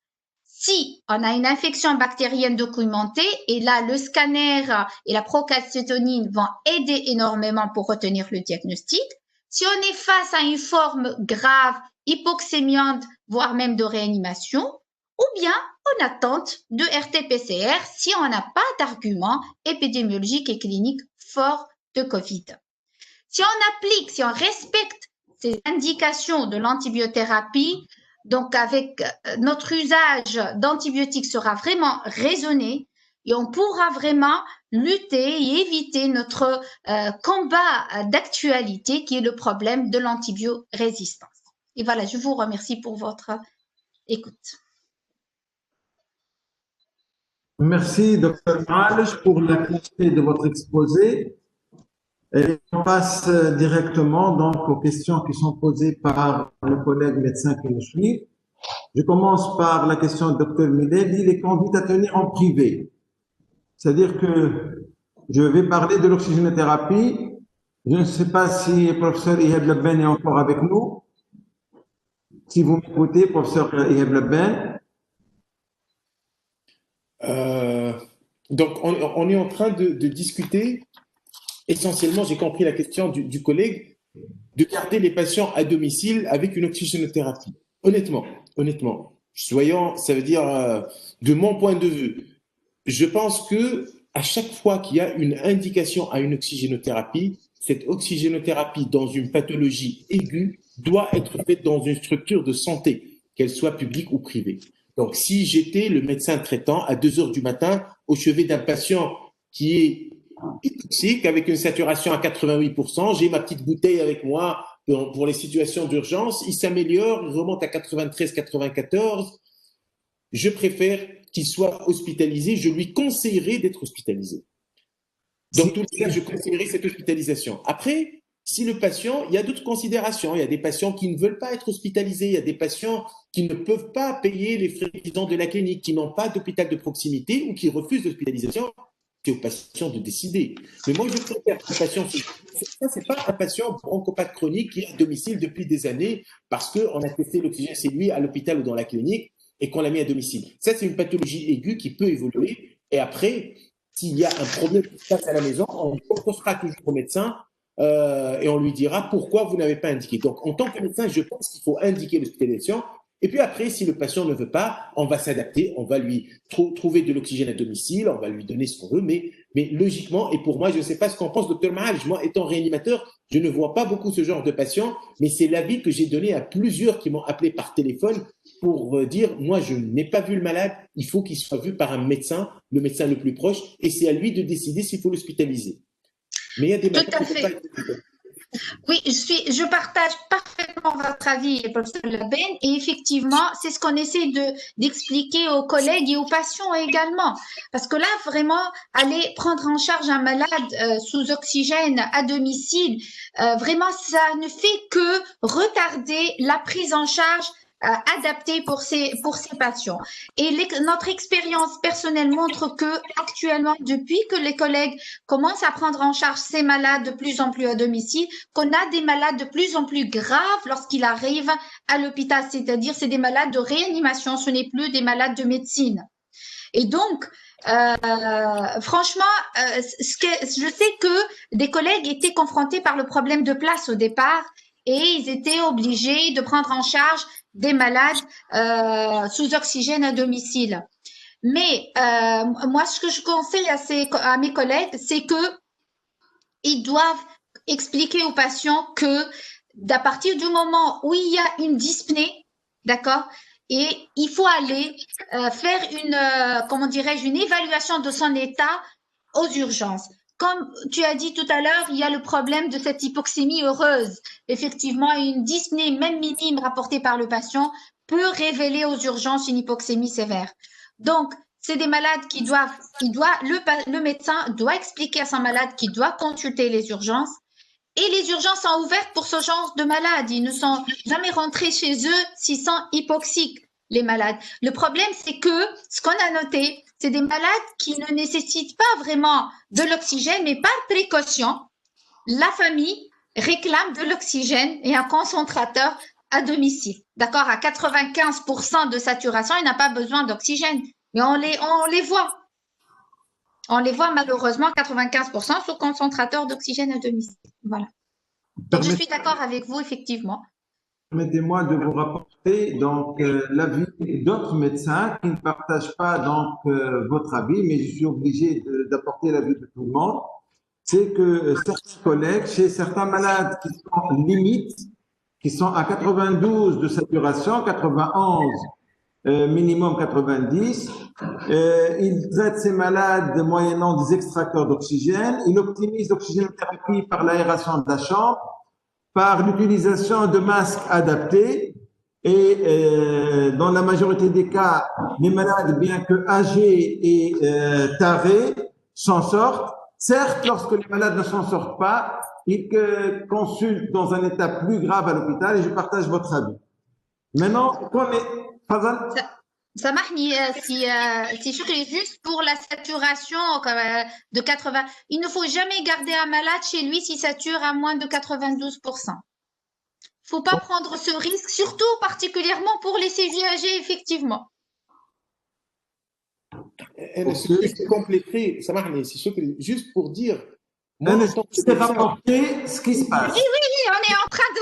Si on a une infection bactérienne documentée, et là, le scanner et la procalcétonine vont aider énormément pour retenir le diagnostic. Si on est face à une forme grave, hypoxémiante, voire même de réanimation, ou bien en attente de RT-PCR si on n'a pas d'argument épidémiologique et clinique fort de COVID. Si on respecte ces indications de l'antibiothérapie, donc avec notre usage d'antibiotiques sera vraiment raisonné et on pourra vraiment lutter et éviter notre combat d'actualité qui est le problème de l'antibiorésistance. Et voilà, je vous remercie pour votre écoute. Merci, Dr. Malch, pour la clarté de votre exposé. Et on passe directement donc aux questions qui sont posées par le collègue médecin qui nous suit. Je commence par la question de Dr. Millet. Il est conduit à tenir en privé. C'est-à-dire que je vais parler de l'oxygénothérapie. Je ne sais pas si le professeur Ihab Labben est encore avec nous. Si vous m'écoutez, professeur Ihab Labben. Donc, on est en train de discuter. Essentiellement, j'ai compris la question du collègue, de garder les patients à domicile avec une oxygénothérapie. Honnêtement, ça veut dire, de mon point de vue, je pense que à chaque fois qu'il y a une indication à une oxygénothérapie, cette oxygénothérapie dans une pathologie aiguë doit être faite dans une structure de santé, qu'elle soit publique ou privée. Donc, si j'étais le médecin traitant à 2 heures du matin au chevet d'un patient qui est toxique avec une saturation à 88%, j'ai ma petite bouteille avec moi pour les situations d'urgence, il s'améliore, il remonte à 93, 94, je préfère qu'il soit hospitalisé, je lui conseillerais d'être hospitalisé. Dans tous les cas, je conseillerais cette hospitalisation. Après, si le patient, il y a d'autres considérations, il y a des patients qui ne veulent pas être hospitalisés, il y a des patients qui ne peuvent pas payer les frais de la clinique, qui n'ont pas d'hôpital de proximité ou qui refusent l'hospitalisation. C'est au patient de décider. Mais moi, je préfère que le patient, ça, c'est pas un patient bronchopathe chronique qui est à domicile depuis des années parce qu'on a testé l'oxygène chez lui à l'hôpital ou dans la clinique et qu'on l'a mis à domicile. Ça, c'est une pathologie aiguë qui peut évoluer. Et après, s'il y a un problème qui se passe à la maison, on proposera toujours au médecin et on lui dira pourquoi vous n'avez pas indiqué. Donc, en tant que médecin, je pense qu'il faut indiquer l'hospitalisation. Et puis après, si le patient ne veut pas, on va s'adapter, on va lui trouver de l'oxygène à domicile, on va lui donner ce qu'on veut, mais logiquement, et pour moi, je ne sais pas ce qu'en pense docteur Mahalj, moi étant réanimateur, je ne vois pas beaucoup ce genre de patients, mais c'est l'avis que j'ai donné à plusieurs qui m'ont appelé par téléphone pour dire, moi je n'ai pas vu le malade, il faut qu'il soit vu par un médecin, le médecin le plus proche, et c'est à lui de décider s'il faut l'hospitaliser. Mais il y a des malades qui ne peuvent pas être hospitalisés. Oui, je partage parfaitement votre avis, professeur Laben, et effectivement, c'est ce qu'on essaie d'expliquer aux collègues et aux patients également. Parce que là, vraiment, aller prendre en charge un malade sous oxygène à domicile, vraiment, ça ne fait que retarder la prise en charge adaptée pour ces patients. Et notre expérience personnelle montre que actuellement, depuis que les collègues commencent à prendre en charge ces malades de plus en plus à domicile, qu'on a des malades de plus en plus graves lorsqu'ils arrivent à l'hôpital, c'est-à-dire c'est des malades de réanimation, ce n'est plus des malades de médecine. Et donc, franchement, je sais que des collègues étaient confrontés par le problème de place au départ et ils étaient obligés de prendre en charge des malades sous oxygène à domicile. Mais moi, ce que je conseille à mes collègues, c'est que ils doivent expliquer aux patients que à partir du moment où il y a une dyspnée, d'accord, et il faut aller faire une évaluation de son état aux urgences. Comme tu as dit tout à l'heure, il y a le problème de cette hypoxémie heureuse. Effectivement, une dyspnée, même minime, rapportée par le patient, peut révéler aux urgences une hypoxémie sévère. Donc, c'est des malades le médecin doit expliquer à son malade qu'il doit consulter les urgences. Et les urgences sont ouvertes pour ce genre de malades. Ils ne sont jamais rentrés chez eux s'ils sont hypoxiques, les malades. Le problème, c'est que ce qu'on a noté, c'est des malades qui ne nécessitent pas vraiment de l'oxygène, mais par précaution, la famille réclame de l'oxygène et un concentrateur à domicile. D'accord, à 95% de saturation, il n'a pas besoin d'oxygène. Mais on les voit. On les voit malheureusement 95% sous concentrateur d'oxygène à domicile. Voilà. Donc, je suis d'accord avec vous, effectivement. Permettez-moi de vous rapporter donc l'avis d'autres médecins qui ne partagent pas donc votre avis, mais je suis obligé d'apporter l'avis de tout le monde. C'est que certains collègues, chez certains malades qui sont limites, qui sont à 92 de saturation, 91 minimum 90, ils traitent ces malades moyennant des extracteurs d'oxygène, ils optimisent l'oxygénothérapie par l'aération de la chambre, par l'utilisation de masques adaptés et dans la majorité des cas, les malades, bien que âgés et tarés, s'en sortent. Certes, lorsque les malades ne s'en sortent pas, ils consultent dans un état plus grave à l'hôpital et je partage votre avis. Maintenant, Samahni, si Choukri, juste pour la saturation de 80, il ne faut jamais garder un malade chez lui s'il sature à moins de 92%. Il ne faut pas prendre ce risque, surtout particulièrement pour les CVAG, effectivement. Je compléterai, Samahni, juste pour dire. C'est rapporter ce qui se passe. Oui, on est en train de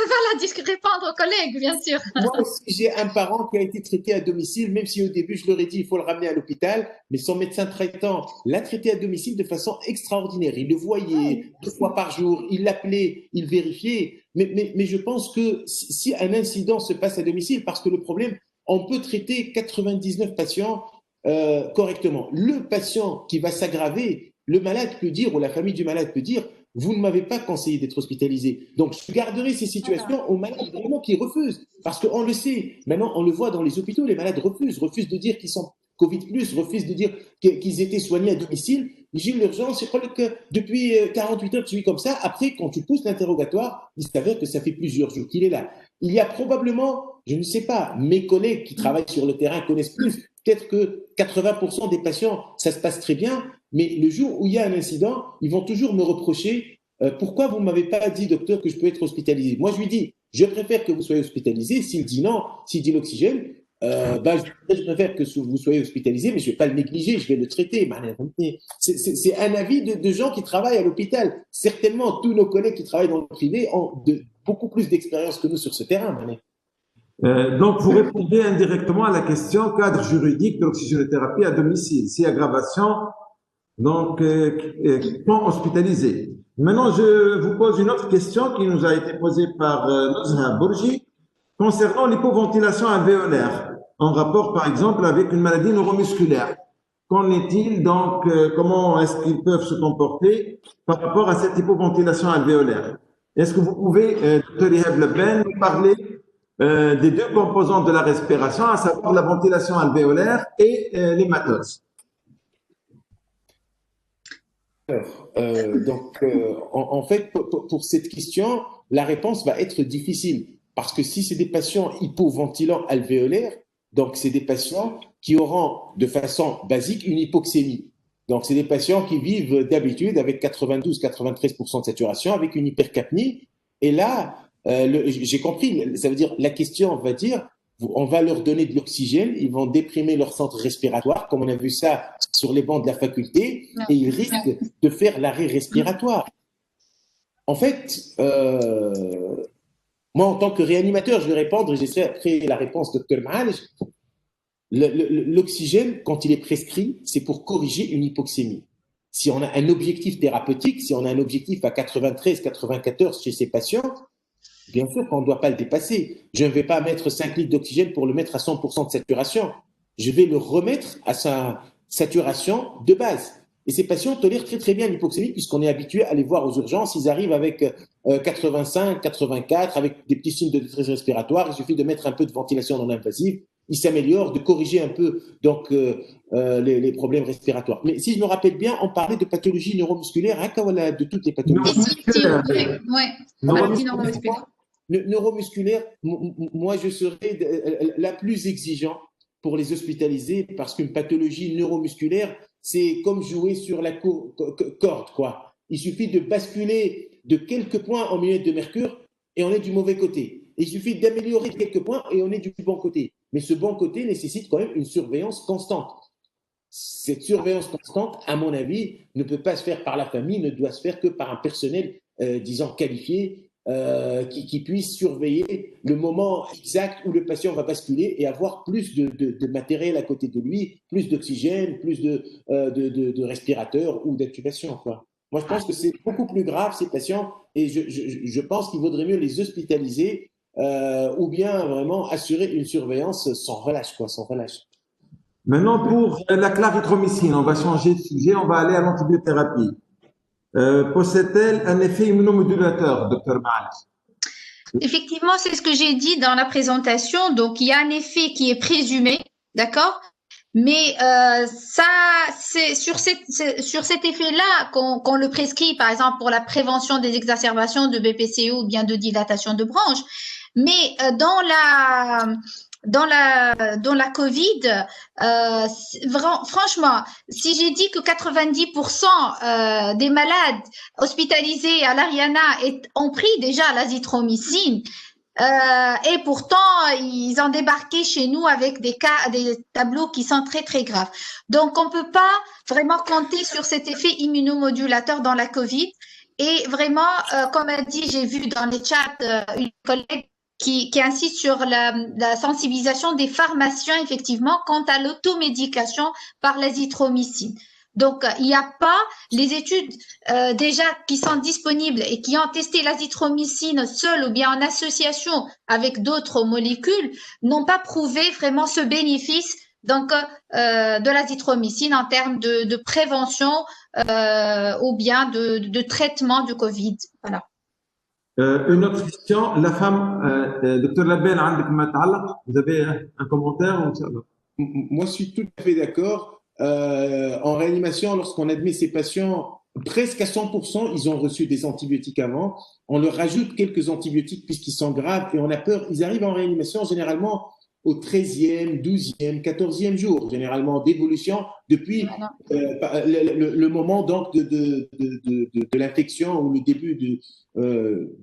répondre aux collègues, bien sûr. Moi aussi, j'ai un parent qui a été traité à domicile, même si au début, je leur ai dit il faut le ramener à l'hôpital, mais son médecin traitant l'a traité à domicile de façon extraordinaire. Il le voyait 2 fois par jour, il l'appelait, il vérifiait. Mais je pense que si un incident se passe à domicile, parce que le problème, on peut traiter 99 patients correctement. Le patient qui va s'aggraver, le malade peut dire, ou la famille du malade peut dire, vous ne m'avez pas conseillé d'être hospitalisé. Donc, je garderai ces situations aux malades vraiment qui refusent. Parce qu'on le sait, maintenant, on le voit dans les hôpitaux, les malades refusent de dire qu'ils sont Covid+, refusent de dire qu'ils étaient soignés à domicile. J'ai eu l'urgence, je crois que depuis 48 heures, je suis comme ça. Après, quand tu pousses l'interrogatoire, il s'avère que ça fait plusieurs jours qu'il est là. Il y a probablement, je ne sais pas, mes collègues qui travaillent sur le terrain connaissent plus. Peut-être que 80% des patients, ça se passe très bien, mais le jour où il y a un incident, ils vont toujours me reprocher pourquoi vous ne m'avez pas dit, docteur, que je peux être hospitalisé. Moi, je lui dis, je préfère que vous soyez hospitalisé. S'il dit non, s'il dit l'oxygène, je préfère que vous soyez hospitalisé, mais je ne vais pas le négliger, je vais le traiter. C'est un avis de gens qui travaillent à l'hôpital. Certainement, tous nos collègues qui travaillent dans le privé ont beaucoup plus d'expérience que nous sur ce terrain. Donc, vous répondez indirectement à la question cadre juridique de l'oxygénothérapie à domicile. Si aggravation, donc, quand hospitalisé. Maintenant, je vous pose une autre question qui nous a été posée par Nozha Bourgi concernant l'hypoventilation alvéolaire en rapport, par exemple, avec une maladie neuromusculaire. Qu'en est-il donc, comment est-ce qu'ils peuvent se comporter par rapport à cette hypoventilation alvéolaire? Est-ce que vous pouvez, Dr. Ihab Lebben, nous parler des deux composantes de la respiration, à savoir la ventilation alvéolaire et l'hématose? En fait, pour cette question, la réponse va être difficile. Parce que si c'est des patients hypoventilants alvéolaires, donc c'est des patients qui auront de façon basique une hypoxémie. Donc c'est des patients qui vivent d'habitude avec 92-93% de saturation, avec une hypercapnie. Et là, j'ai compris, ça veut dire, la question va dire, on va leur donner de l'oxygène, ils vont déprimer leur centre respiratoire, comme on a vu ça sur les bancs de la faculté, et ils risquent de faire l'arrêt respiratoire. En fait, moi, en tant que réanimateur, je vais répondre, et j'essaie après la réponse de Dr. Mahalj. L'oxygène, quand il est prescrit, c'est pour corriger une hypoxémie. Si on a un objectif thérapeutique, si on a un objectif à 93, 94 chez ces patients, bien sûr qu'on ne doit pas le dépasser. Je ne vais pas mettre 5 litres d'oxygène pour le mettre à 100% de saturation. Je vais le remettre à sa saturation de base. Et ces patients tolèrent très très bien l'hypoxémie puisqu'on est habitué à les voir aux urgences. Ils arrivent avec 85, 84, avec des petits signes de détresse respiratoire. Il suffit de mettre un peu de ventilation non invasive. Ils s'améliorent, de corriger un peu donc, les problèmes respiratoires. Mais si je me rappelle bien, on parlait de pathologie neuromusculaire, hein, de toutes les pathologies. Neuromusculaire, moi je serais la plus exigeante pour les hospitaliser parce qu'une pathologie neuromusculaire, c'est comme jouer sur la corde, quoi. Il suffit de basculer de quelques points en millimètres de mercure et on est du mauvais côté. Et il suffit d'améliorer quelques points et on est du bon côté. Mais ce bon côté nécessite quand même une surveillance constante. Cette surveillance constante, à mon avis, ne peut pas se faire par la famille, ne doit se faire que par un personnel, disons, qualifié, qui puisse surveiller le moment exact où le patient va basculer et avoir plus de matériel à côté de lui, plus d'oxygène, plus de respirateurs ou d'intubation, quoi. Moi, je pense que c'est beaucoup plus grave, ces patients, et je pense qu'il vaudrait mieux les hospitaliser ou bien vraiment assurer une surveillance sans relâche, quoi, sans relâche. Maintenant, pour la clarithromycine, on va changer de sujet, on va aller à l'antibiothérapie. Possède-t-elle un effet immunomodulateur, Dr. Mahalj? Effectivement, c'est ce que j'ai dit dans la présentation. Donc, il y a un effet qui est présumé, d'accord? Mais ça, c'est sur cet effet-là qu'on le prescrit, par exemple, pour la prévention des exacerbations de BPCO ou bien de dilatation de branche. Mais dans la Covid, franchement, si j'ai dit que 90% des malades hospitalisés à l'Ariana ont pris déjà l'azithromycine, et pourtant, ils ont débarqué chez nous avec des tableaux qui sont très, très graves. Donc, on peut pas vraiment compter sur cet effet immunomodulateur dans la Covid. Et vraiment, comme a dit, j'ai vu dans les chats une collègue qui insiste sur la sensibilisation des pharmaciens, effectivement, quant à l'automédication par l'azithromycine. Donc, il n'y a pas les études déjà qui sont disponibles et qui ont testé l'azithromycine seule ou bien en association avec d'autres molécules n'ont pas prouvé vraiment ce bénéfice donc de l'azithromycine en termes de prévention ou bien de traitement du Covid. Voilà. Une autre question, la femme, Dr. Lebben, vous avez un commentaire ou ça va? Moi, je suis tout à fait d'accord. En réanimation, lorsqu'on admet ces patients, presque à 100%, ils ont reçu des antibiotiques avant. On leur rajoute quelques antibiotiques puisqu'ils sont graves et on a peur. Ils arrivent en réanimation généralement au 13e, 12e, 14e jour, généralement, d'évolution depuis le moment donc de l'infection ou le début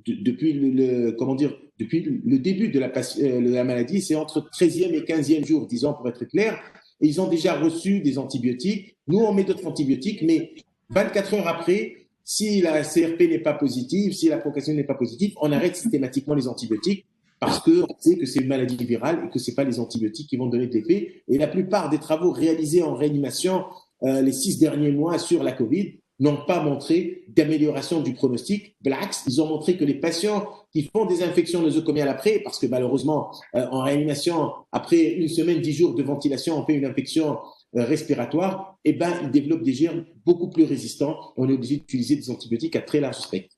depuis comment dire, depuis le début de la maladie, c'est entre 13e et 15e jour, disons pour être clair, et ils ont déjà reçu des antibiotiques. Nous, on met d'autres antibiotiques, mais 24 heures après, si la CRP n'est pas positive, si la provocation n'est pas positive, on arrête systématiquement les antibiotiques parce qu'on sait que c'est une maladie virale et que ce n'est pas les antibiotiques qui vont donner de l'effet. Et la plupart des travaux réalisés en réanimation les 6 derniers mois sur la COVID n'ont pas montré d'amélioration du pronostic. Blacks, ils ont montré que les patients qui font des infections nosocomiales après, parce que malheureusement, en réanimation, après une semaine, 10 jours de ventilation, on fait une infection respiratoire, eh ben, ils développent des germes beaucoup plus résistants. On est obligé d'utiliser des antibiotiques à très large spectre.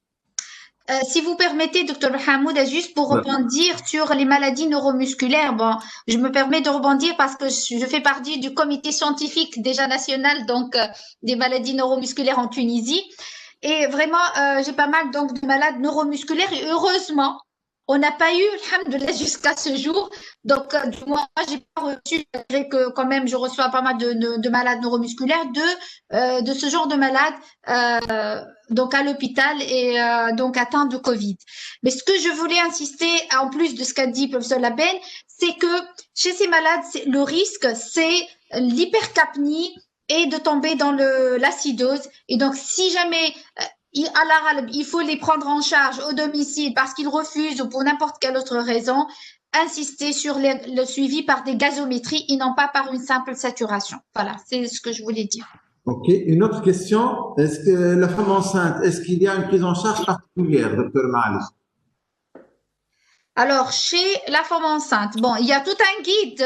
Si vous permettez, Dr Hamoud, juste pour rebondir sur les maladies neuromusculaires, bon, je me permets de rebondir parce que je fais partie du comité scientifique déjà national donc des maladies neuromusculaires en Tunisie. Et vraiment, j'ai pas mal donc de malades neuromusculaires et heureusement, on n'a pas eu, alhamdoulilah, jusqu'à ce jour. Donc, du moins, j'ai pas reçu, malgré que quand même, je reçois pas mal de malades neuromusculaires, de ce genre de malades, donc à l'hôpital et donc atteints de Covid. Mais ce que je voulais insister, en plus de ce qu'a dit le professeur Laben, c'est que chez ces malades, le risque, c'est l'hypercapnie et de tomber dans l'acidose. Et donc, si jamais il faut les prendre en charge au domicile parce qu'ils refusent ou pour n'importe quelle autre raison, insister sur le suivi par des gazométries et non pas par une simple saturation. Voilà, c'est ce que je voulais dire. Ok, une autre question. Est-ce que la femme enceinte, est-ce qu'il y a une prise en charge particulière, docteur Malish? Alors, chez la femme enceinte, bon, il y a tout un guide,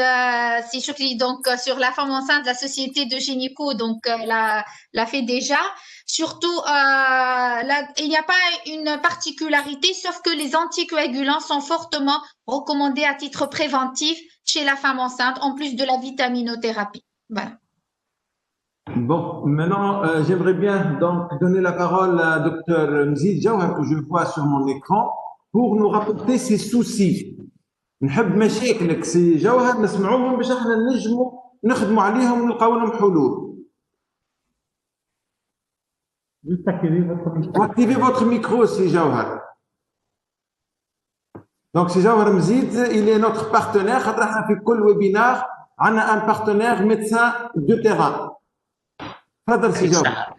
si je dis donc sur la femme enceinte, la société de gynéco, donc l'a fait déjà. Surtout, il n'y a pas une particularité, sauf que les anticoagulants sont fortement recommandés à titre préventif chez la femme enceinte, en plus de la vitaminothérapie. Voilà. Bon, maintenant, j'aimerais bien donc donner la parole à docteur Mzid Jawhar, que je vois sur mon écran, pour nous rapporter ses soucis. نحب مشاكلك سي جوهر نسمعوهم باش احنا نجموا نخدموا عليهم ونلقاو لهم حلول. Juste activer votre micro. Activez votre micro, c'est Jawhar. Donc, c'est Jawhar Mzid, il est notre partenaire. خاطر احنا في كل ويبينار عندنا un partenaire médecin de terrain. تفضل سي جوهر.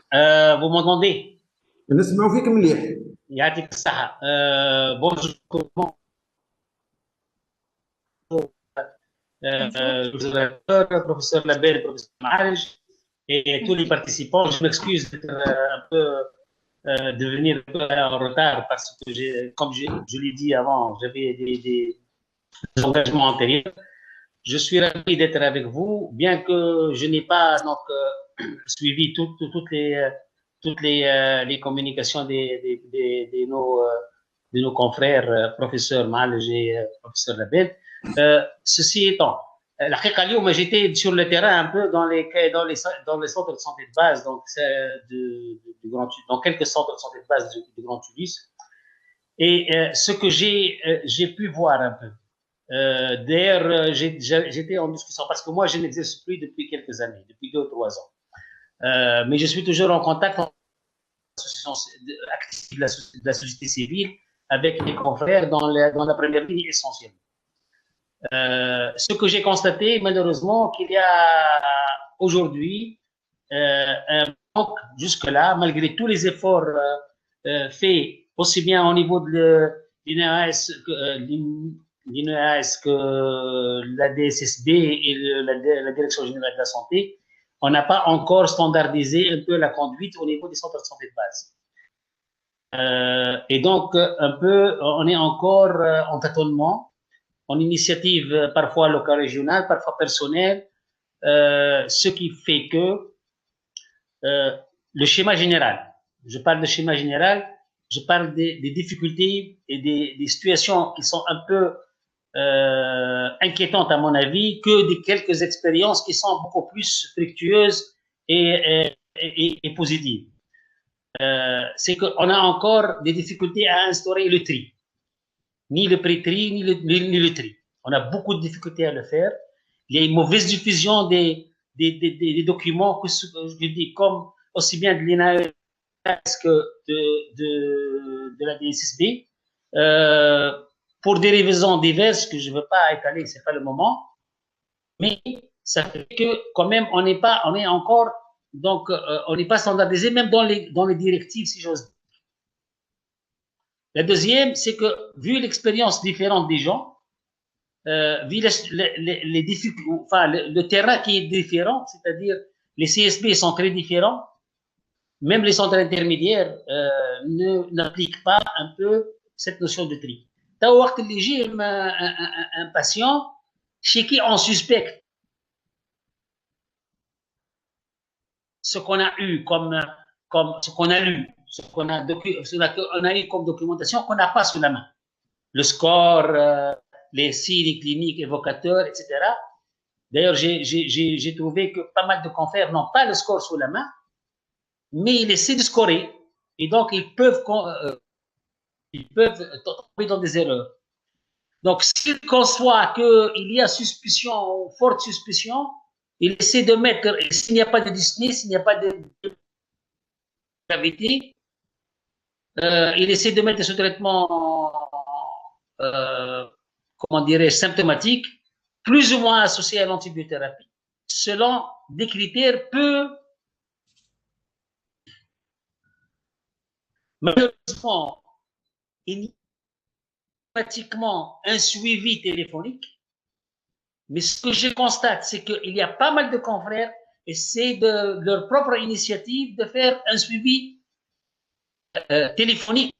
Vous m'entendez? نسمعوا فيك مليح. يعطيك الصحة. Bonjour. Professeur Label, professeur Maharij et tous les participants. Je m'excuse d'être un peu de venir un peu en retard parce que comme je l'ai dit avant, j'avais des engagements antérieurs. Je suis ravi d'être avec vous, bien que je n'ai pas donc suivi toutes les communications de nos confrères, professeur Maharij et professeur Label. Ceci étant, j'étais sur le terrain un peu dans les centres de santé de base, donc dans quelques centres de santé de base du Grand Tunis. Et ce que j'ai pu voir un peu. D'ailleurs, j'étais en discussion parce que moi, je n'exerce plus depuis quelques années, depuis 2 ou 3 ans. Mais je suis toujours en contact avec de la société civile avec les confrères dans la première ligne essentielle. Ce que j'ai constaté, malheureusement, qu'il y a aujourd'hui un manque jusque-là, malgré tous les efforts faits, aussi bien au niveau de l'INEAS que la DSSB et la Direction générale de la santé, on n'a pas encore standardisé un peu la conduite au niveau des centres de santé de base. Et donc, un peu, on est encore en tâtonnement, en initiative parfois locale régionale, parfois personnelle, ce qui fait que le schéma général, je parle de schéma général, je parle des difficultés et des situations qui sont un peu inquiétantes à mon avis que des quelques expériences qui sont beaucoup plus fructueuses et positives. C'est qu'on a encore des difficultés à instaurer le tri. Ni le pré-tri, ni le tri. On a beaucoup de difficultés à le faire. Il y a une mauvaise diffusion des documents, que je dis, comme aussi bien de l'INAE que de la DSSB, pour des raisons diverses que je ne veux pas étaler, ce n'est pas le moment, mais ça fait que quand même on n'est encore, donc on n'est pas standardisé même dans les directives, si j'ose dire. La deuxième, c'est que vu l'expérience différente des gens, vu les difficultés, enfin le terrain qui est différent, c'est-à-dire les CSB sont très différents, même les centres intermédiaires n'appliquent pas un peu cette notion de tri. Tu as j'ai un patient chez qui on suspecte ce qu'on a eu comme ce qu'on a lu, ce qu'on a eu comme documentation qu'on n'a pas sous la main. Le score, les signes cliniques évocateurs, etc. D'ailleurs, j'ai trouvé que pas mal de confrères n'ont pas le score sous la main, mais ils essaient de scorer et donc ils peuvent tomber dans des erreurs. Donc, s'il conçoit qu'il y a suspicion, forte suspicion, il essaie de mettre, s'il n'y a pas de dyspnée, s'il n'y a pas de gravité, il essaie de mettre ce traitement, comment dirais-je, symptomatique, plus ou moins associé à l'antibiothérapie, selon des critères peu. Malheureusement, il n'y a pratiquement un suivi téléphonique, mais ce que je constate, c'est qu'il y a pas mal de confrères et c'est de leur propre initiative de faire un suivi téléphonique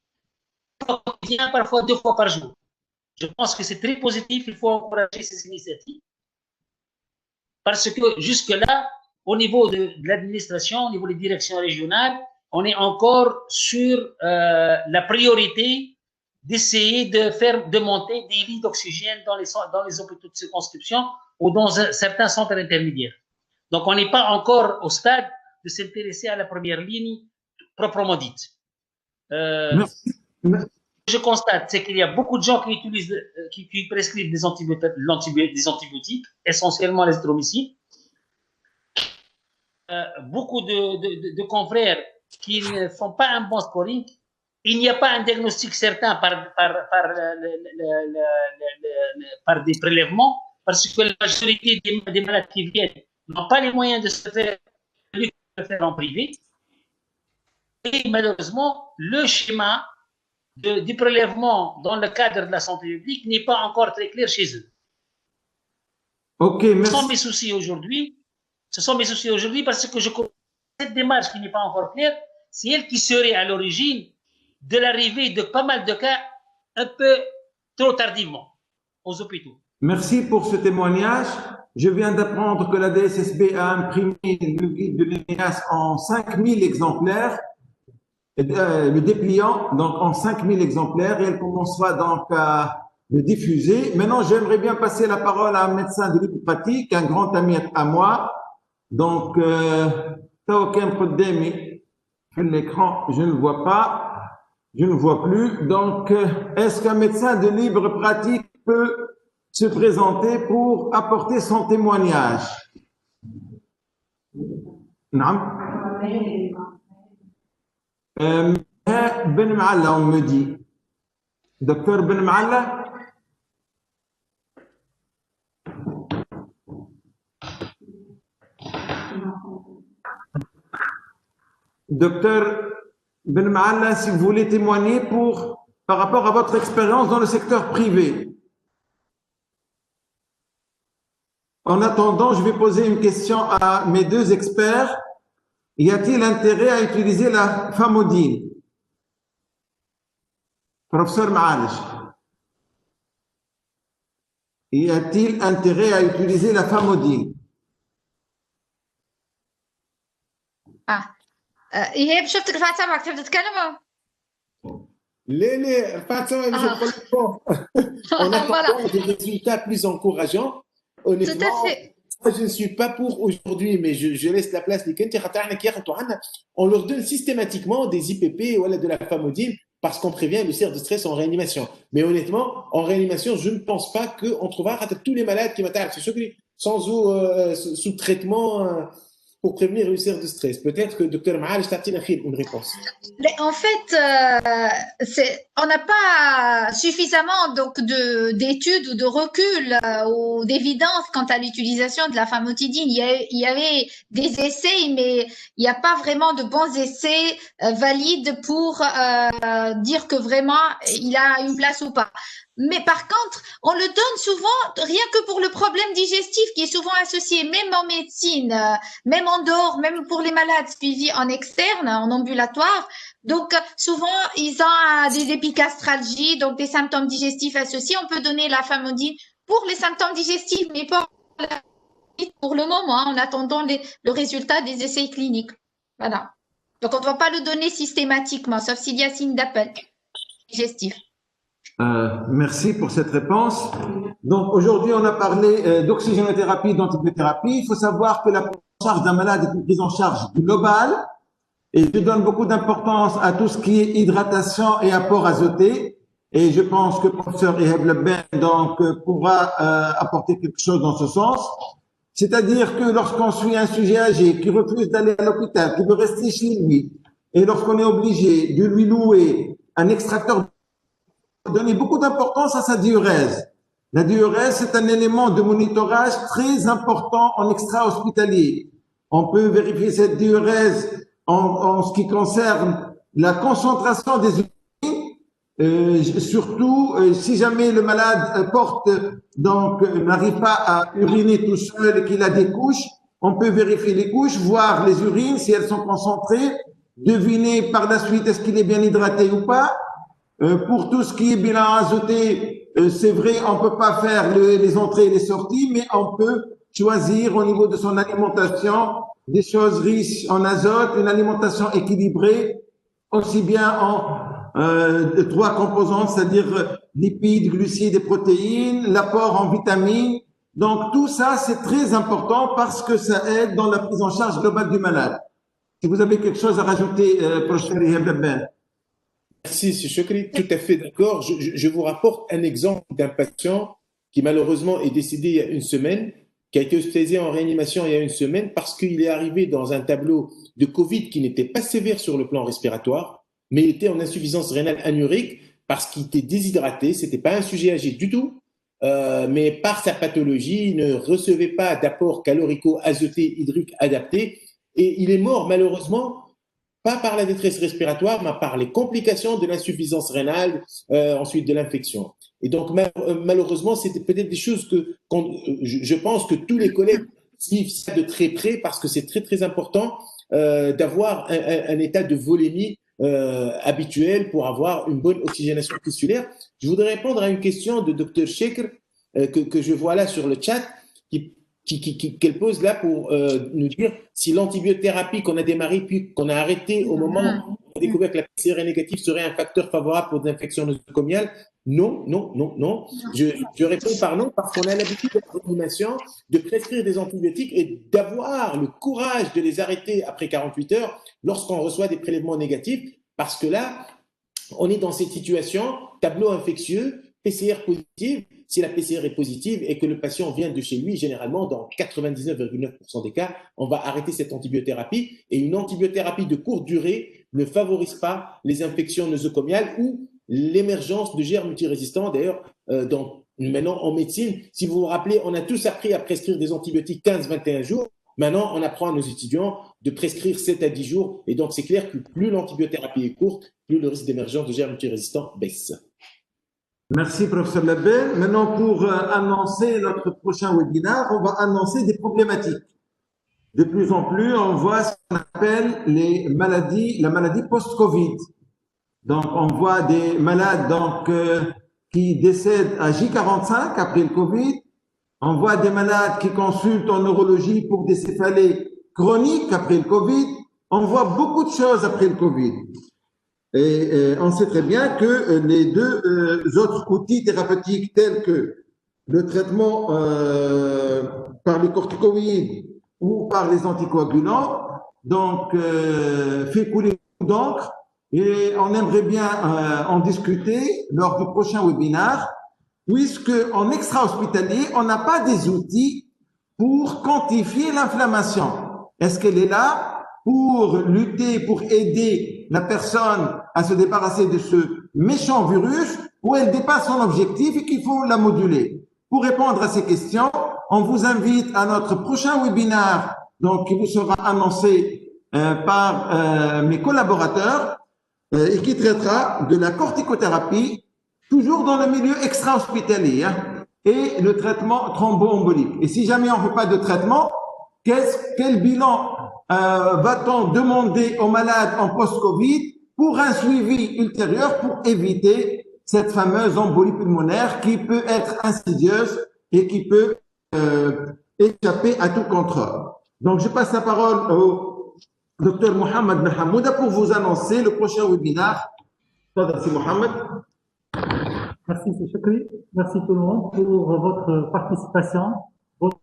parfois 2 fois par jour. Je pense que c'est très positif, il faut encourager ces initiatives parce que jusque-là, au niveau de l'administration, au niveau des directions régionales, on est encore sur la priorité d'essayer de monter des lits d'oxygène dans les hôpitaux de circonscription ou dans certains centres intermédiaires. Donc, on n'est pas encore au stade de s'intéresser à la première ligne proprement dite. Je constate, c'est qu'il y a beaucoup de gens qui utilisent, qui prescrivent des antibiotiques, essentiellement l'azithromycine. Beaucoup de confrères qui ne font pas un bon scoring. Il n'y a pas un diagnostic certain par des prélèvements, parce que la majorité des malades qui viennent n'ont pas les moyens de se faire en privé. Et malheureusement, le schéma du prélèvement dans le cadre de la santé publique n'est pas encore très clair chez eux. Ok, merci. Ce sont mes soucis aujourd'hui. Ce sont mes soucis aujourd'hui parce que je connais cette démarche qui n'est pas encore claire. C'est elle qui serait à l'origine de l'arrivée de pas mal de cas un peu trop tardivement aux hôpitaux. Merci pour ce témoignage. Je viens d'apprendre que la DSSB a imprimé le guide de l'INEAS en 5000 exemplaires, le dépliant donc en 5000 exemplaires, et elle commencera donc à le diffuser. Maintenant, j'aimerais bien passer la parole à un médecin de libre pratique, un grand ami à moi. Donc, Tawakem Koddemi, l'écran, je ne le vois pas, je ne le vois plus. Donc, est-ce qu'un médecin de libre pratique peut se présenter pour apporter son témoignage? Non. Ben Maalla, on me dit. Docteur Ben Maalla? Docteur Ben Maalla, si vous voulez témoigner par rapport à votre expérience dans le secteur privé. En attendant, je vais poser une question à mes deux experts. Y a-t-il intérêt à utiliser la famodine? Professeur Maalish. Y a-t-il intérêt à utiliser la famodine? إيهاب شفتك رفعت سمعك تحب تتكلم؟ Les on a des résultats plus encourageants. Honnêtement, je ne suis pas pour aujourd'hui, mais je laisse la place. On leur donne systématiquement des IPP ou de la famodine parce qu'on prévient l'ulcère de stress en réanimation. Mais honnêtement, en réanimation, je ne pense pas qu'on trouvera tous les malades qui m'attaquent, sans sous traitement pour prévenir l'ulcère de stress. Peut-être que Dr Maal, une réponse. Mais en fait, on n'a pas suffisamment d'études ou de recul ou d'évidence quant à l'utilisation de la famotidine. Il y avait des essais, mais il n'y a pas vraiment de bons essais valides pour dire que vraiment il a une place ou pas. Mais par contre, on le donne souvent rien que pour le problème digestif qui est souvent associé, même en médecine, même en dehors, même pour les malades suivis en externe, en ambulatoire. Donc, souvent, ils ont des épigastralgies, donc des symptômes digestifs associés. On peut donner la famotidine pour les symptômes digestifs, mais pas pour le moment, en attendant le résultat des essais cliniques. Voilà. Donc, on ne doit pas le donner systématiquement, sauf s'il y a signe d'appel digestif. Merci pour cette réponse. Donc aujourd'hui, on a parlé d'oxygénothérapie, d'antibiothérapie. Il faut savoir que la prise en charge d'un malade est une prise en charge globale et je donne beaucoup d'importance à tout ce qui est hydratation et apport azoté. Et je pense que le professeur Ihab Labben donc pourra apporter quelque chose dans ce sens. C'est-à-dire que lorsqu'on suit un sujet âgé qui refuse d'aller à l'hôpital, qui veut rester chez lui, et lorsqu'on est obligé de lui louer un extracteur, donner beaucoup d'importance à sa diurèse. La diurèse, c'est un élément de monitorage très important en extra-hospitalier. On peut vérifier cette diurèse en ce qui concerne la concentration des urines, surtout si jamais le malade n'arrive pas à uriner tout seul et qu'il a des couches, on peut vérifier les couches, voir les urines si elles sont concentrées, deviner par la suite est-ce qu'il est bien hydraté ou pas. Pour tout ce qui est bilan azoté, c'est vrai, on peut pas faire les entrées et les sorties, mais on peut choisir au niveau de son alimentation des choses riches en azote, une alimentation équilibrée, aussi bien en 3 composantes, c'est-à-dire lipides, glucides et protéines, l'apport en vitamines. Donc tout ça, c'est très important parce que ça aide dans la prise en charge globale du malade. Si vous avez quelque chose à rajouter, professeur Ihab Labben. Merci, M. Chokri, tout à fait d'accord. Je vous rapporte un exemple d'un patient qui malheureusement est décédé il y a une semaine, qui a été hospitalisé en réanimation il y a une semaine parce qu'il est arrivé dans un tableau de Covid qui n'était pas sévère sur le plan respiratoire, mais il était en insuffisance rénale anurique parce qu'il était déshydraté. C'était pas un sujet âgé du tout, mais par sa pathologie, il ne recevait pas d'apport calorico-azoté hydrique adapté et il est mort malheureusement pas par la détresse respiratoire, mais par les complications de l'insuffisance rénale, ensuite de l'infection. Et donc, malheureusement, c'était peut-être des choses je pense que tous les collègues suivent ça de très près parce que c'est très, très important d'avoir un état de volémie habituel pour avoir une bonne oxygénation tissulaire. Je voudrais répondre à une question de Dr Chekr que je vois là sur le chat, qu'elle pose là pour nous dire si l'antibiothérapie qu'on a démarrée puis qu'on a arrêtée au moment où on a découvert que la PCR négative serait un facteur favorable pour des infections nosocomiales. Non. Je réponds par non parce qu'on a l'habitude de la réanimation, de prescrire des antibiotiques et d'avoir le courage de les arrêter après 48 heures lorsqu'on reçoit des prélèvements négatifs parce que là, on est dans cette situation, tableau infectieux, PCR positive. Si la PCR est positive et que le patient vient de chez lui, généralement, dans 99,9% des cas, on va arrêter cette antibiothérapie. Et une antibiothérapie de courte durée ne favorise pas les infections nosocomiales ou l'émergence de germes multirésistants. D'ailleurs, maintenant en médecine, si vous vous rappelez, on a tous appris à prescrire des antibiotiques 15-21 jours. Maintenant, on apprend à nos étudiants de prescrire 7 à 10 jours. Et donc, c'est clair que plus l'antibiothérapie est courte, plus le risque d'émergence de germes multirésistants baisse. Merci, professeur Labben. Maintenant, pour annoncer notre prochain webinaire, on va annoncer des problématiques. De plus en plus, on voit ce qu'on appelle la maladie post-Covid. Donc, on voit des malades qui décèdent à J45 après le Covid. On voit des malades qui consultent en neurologie pour des céphalées chroniques après le Covid. On voit beaucoup de choses après le Covid. Et on sait très bien que les deux autres outils thérapeutiques tels que le traitement par les corticoïdes ou par les anticoagulants, donc fait couler beaucoup d'encre. et on aimerait bien en discuter lors du prochain webinaire, puisque en extra-hospitalier, on n'a pas des outils pour quantifier l'inflammation. Est-ce qu'elle est là pour lutter, pour aider la personne à se débarrasser de ce méchant virus, ou elle dépasse son objectif et qu'il faut la moduler? Pour répondre à ces questions, on vous invite à notre prochain webinaire, donc qui vous sera annoncé par mes collaborateurs et qui traitera de la corticothérapie, toujours dans le milieu extra-hospitalier, et le traitement thromboembolique. Et si jamais on ne fait pas de traitement, quel bilan va-t-on demander aux malades en post-Covid pour un suivi ultérieur pour éviter cette fameuse embolie pulmonaire qui peut être insidieuse et qui peut échapper à tout contrôle. Donc, je passe la parole au Dr Mohamed Ben Hamouda pour vous annoncer le prochain webinaire. Merci Mohamed. Merci, c'est Chakri. Merci tout le monde pour votre participation, votre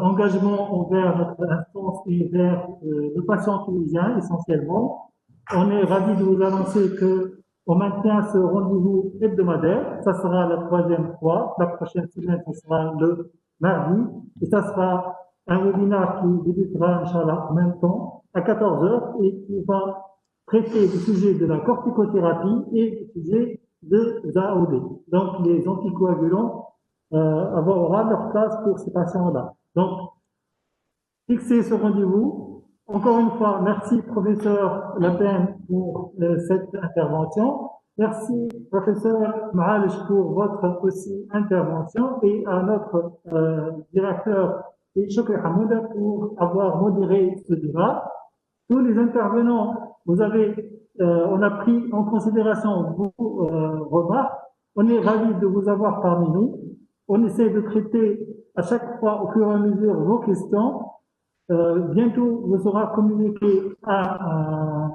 engagement envers notre instance et vers le patient tunisien essentiellement. On est ravis de vous annoncer que on maintient ce rendez-vous hebdomadaire. Ça sera la 3e fois. La prochaine semaine, ce sera le mardi. Et ça sera un webinaire qui débutera, Inch'Allah, en même temps, à 14 heures et qui va traiter du sujet de la corticothérapie et du sujet de ZAOD. Donc, les anticoagulants aura leur place pour ces patients-là. Donc, fixez ce rendez-vous. Encore une fois, merci professeur Lapen pour cette intervention. Merci professeur Maalish pour votre aussi intervention et à notre directeur et Chokri Hamouda pour avoir modéré ce débat. Tous les intervenants, on a pris en considération vos remarques. On est ravis de vous avoir parmi nous. On essaie de traiter à chaque fois au fur et à mesure vos questions. Bientôt, vous sera communiqué un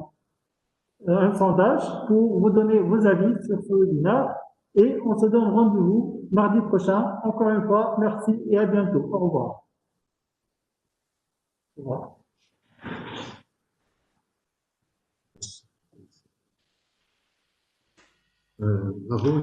sondage pour vous donner vos avis sur ce webinaire. Et on se donne rendez-vous mardi prochain. Encore une fois, merci et à bientôt. Au revoir. Au revoir. Bravo.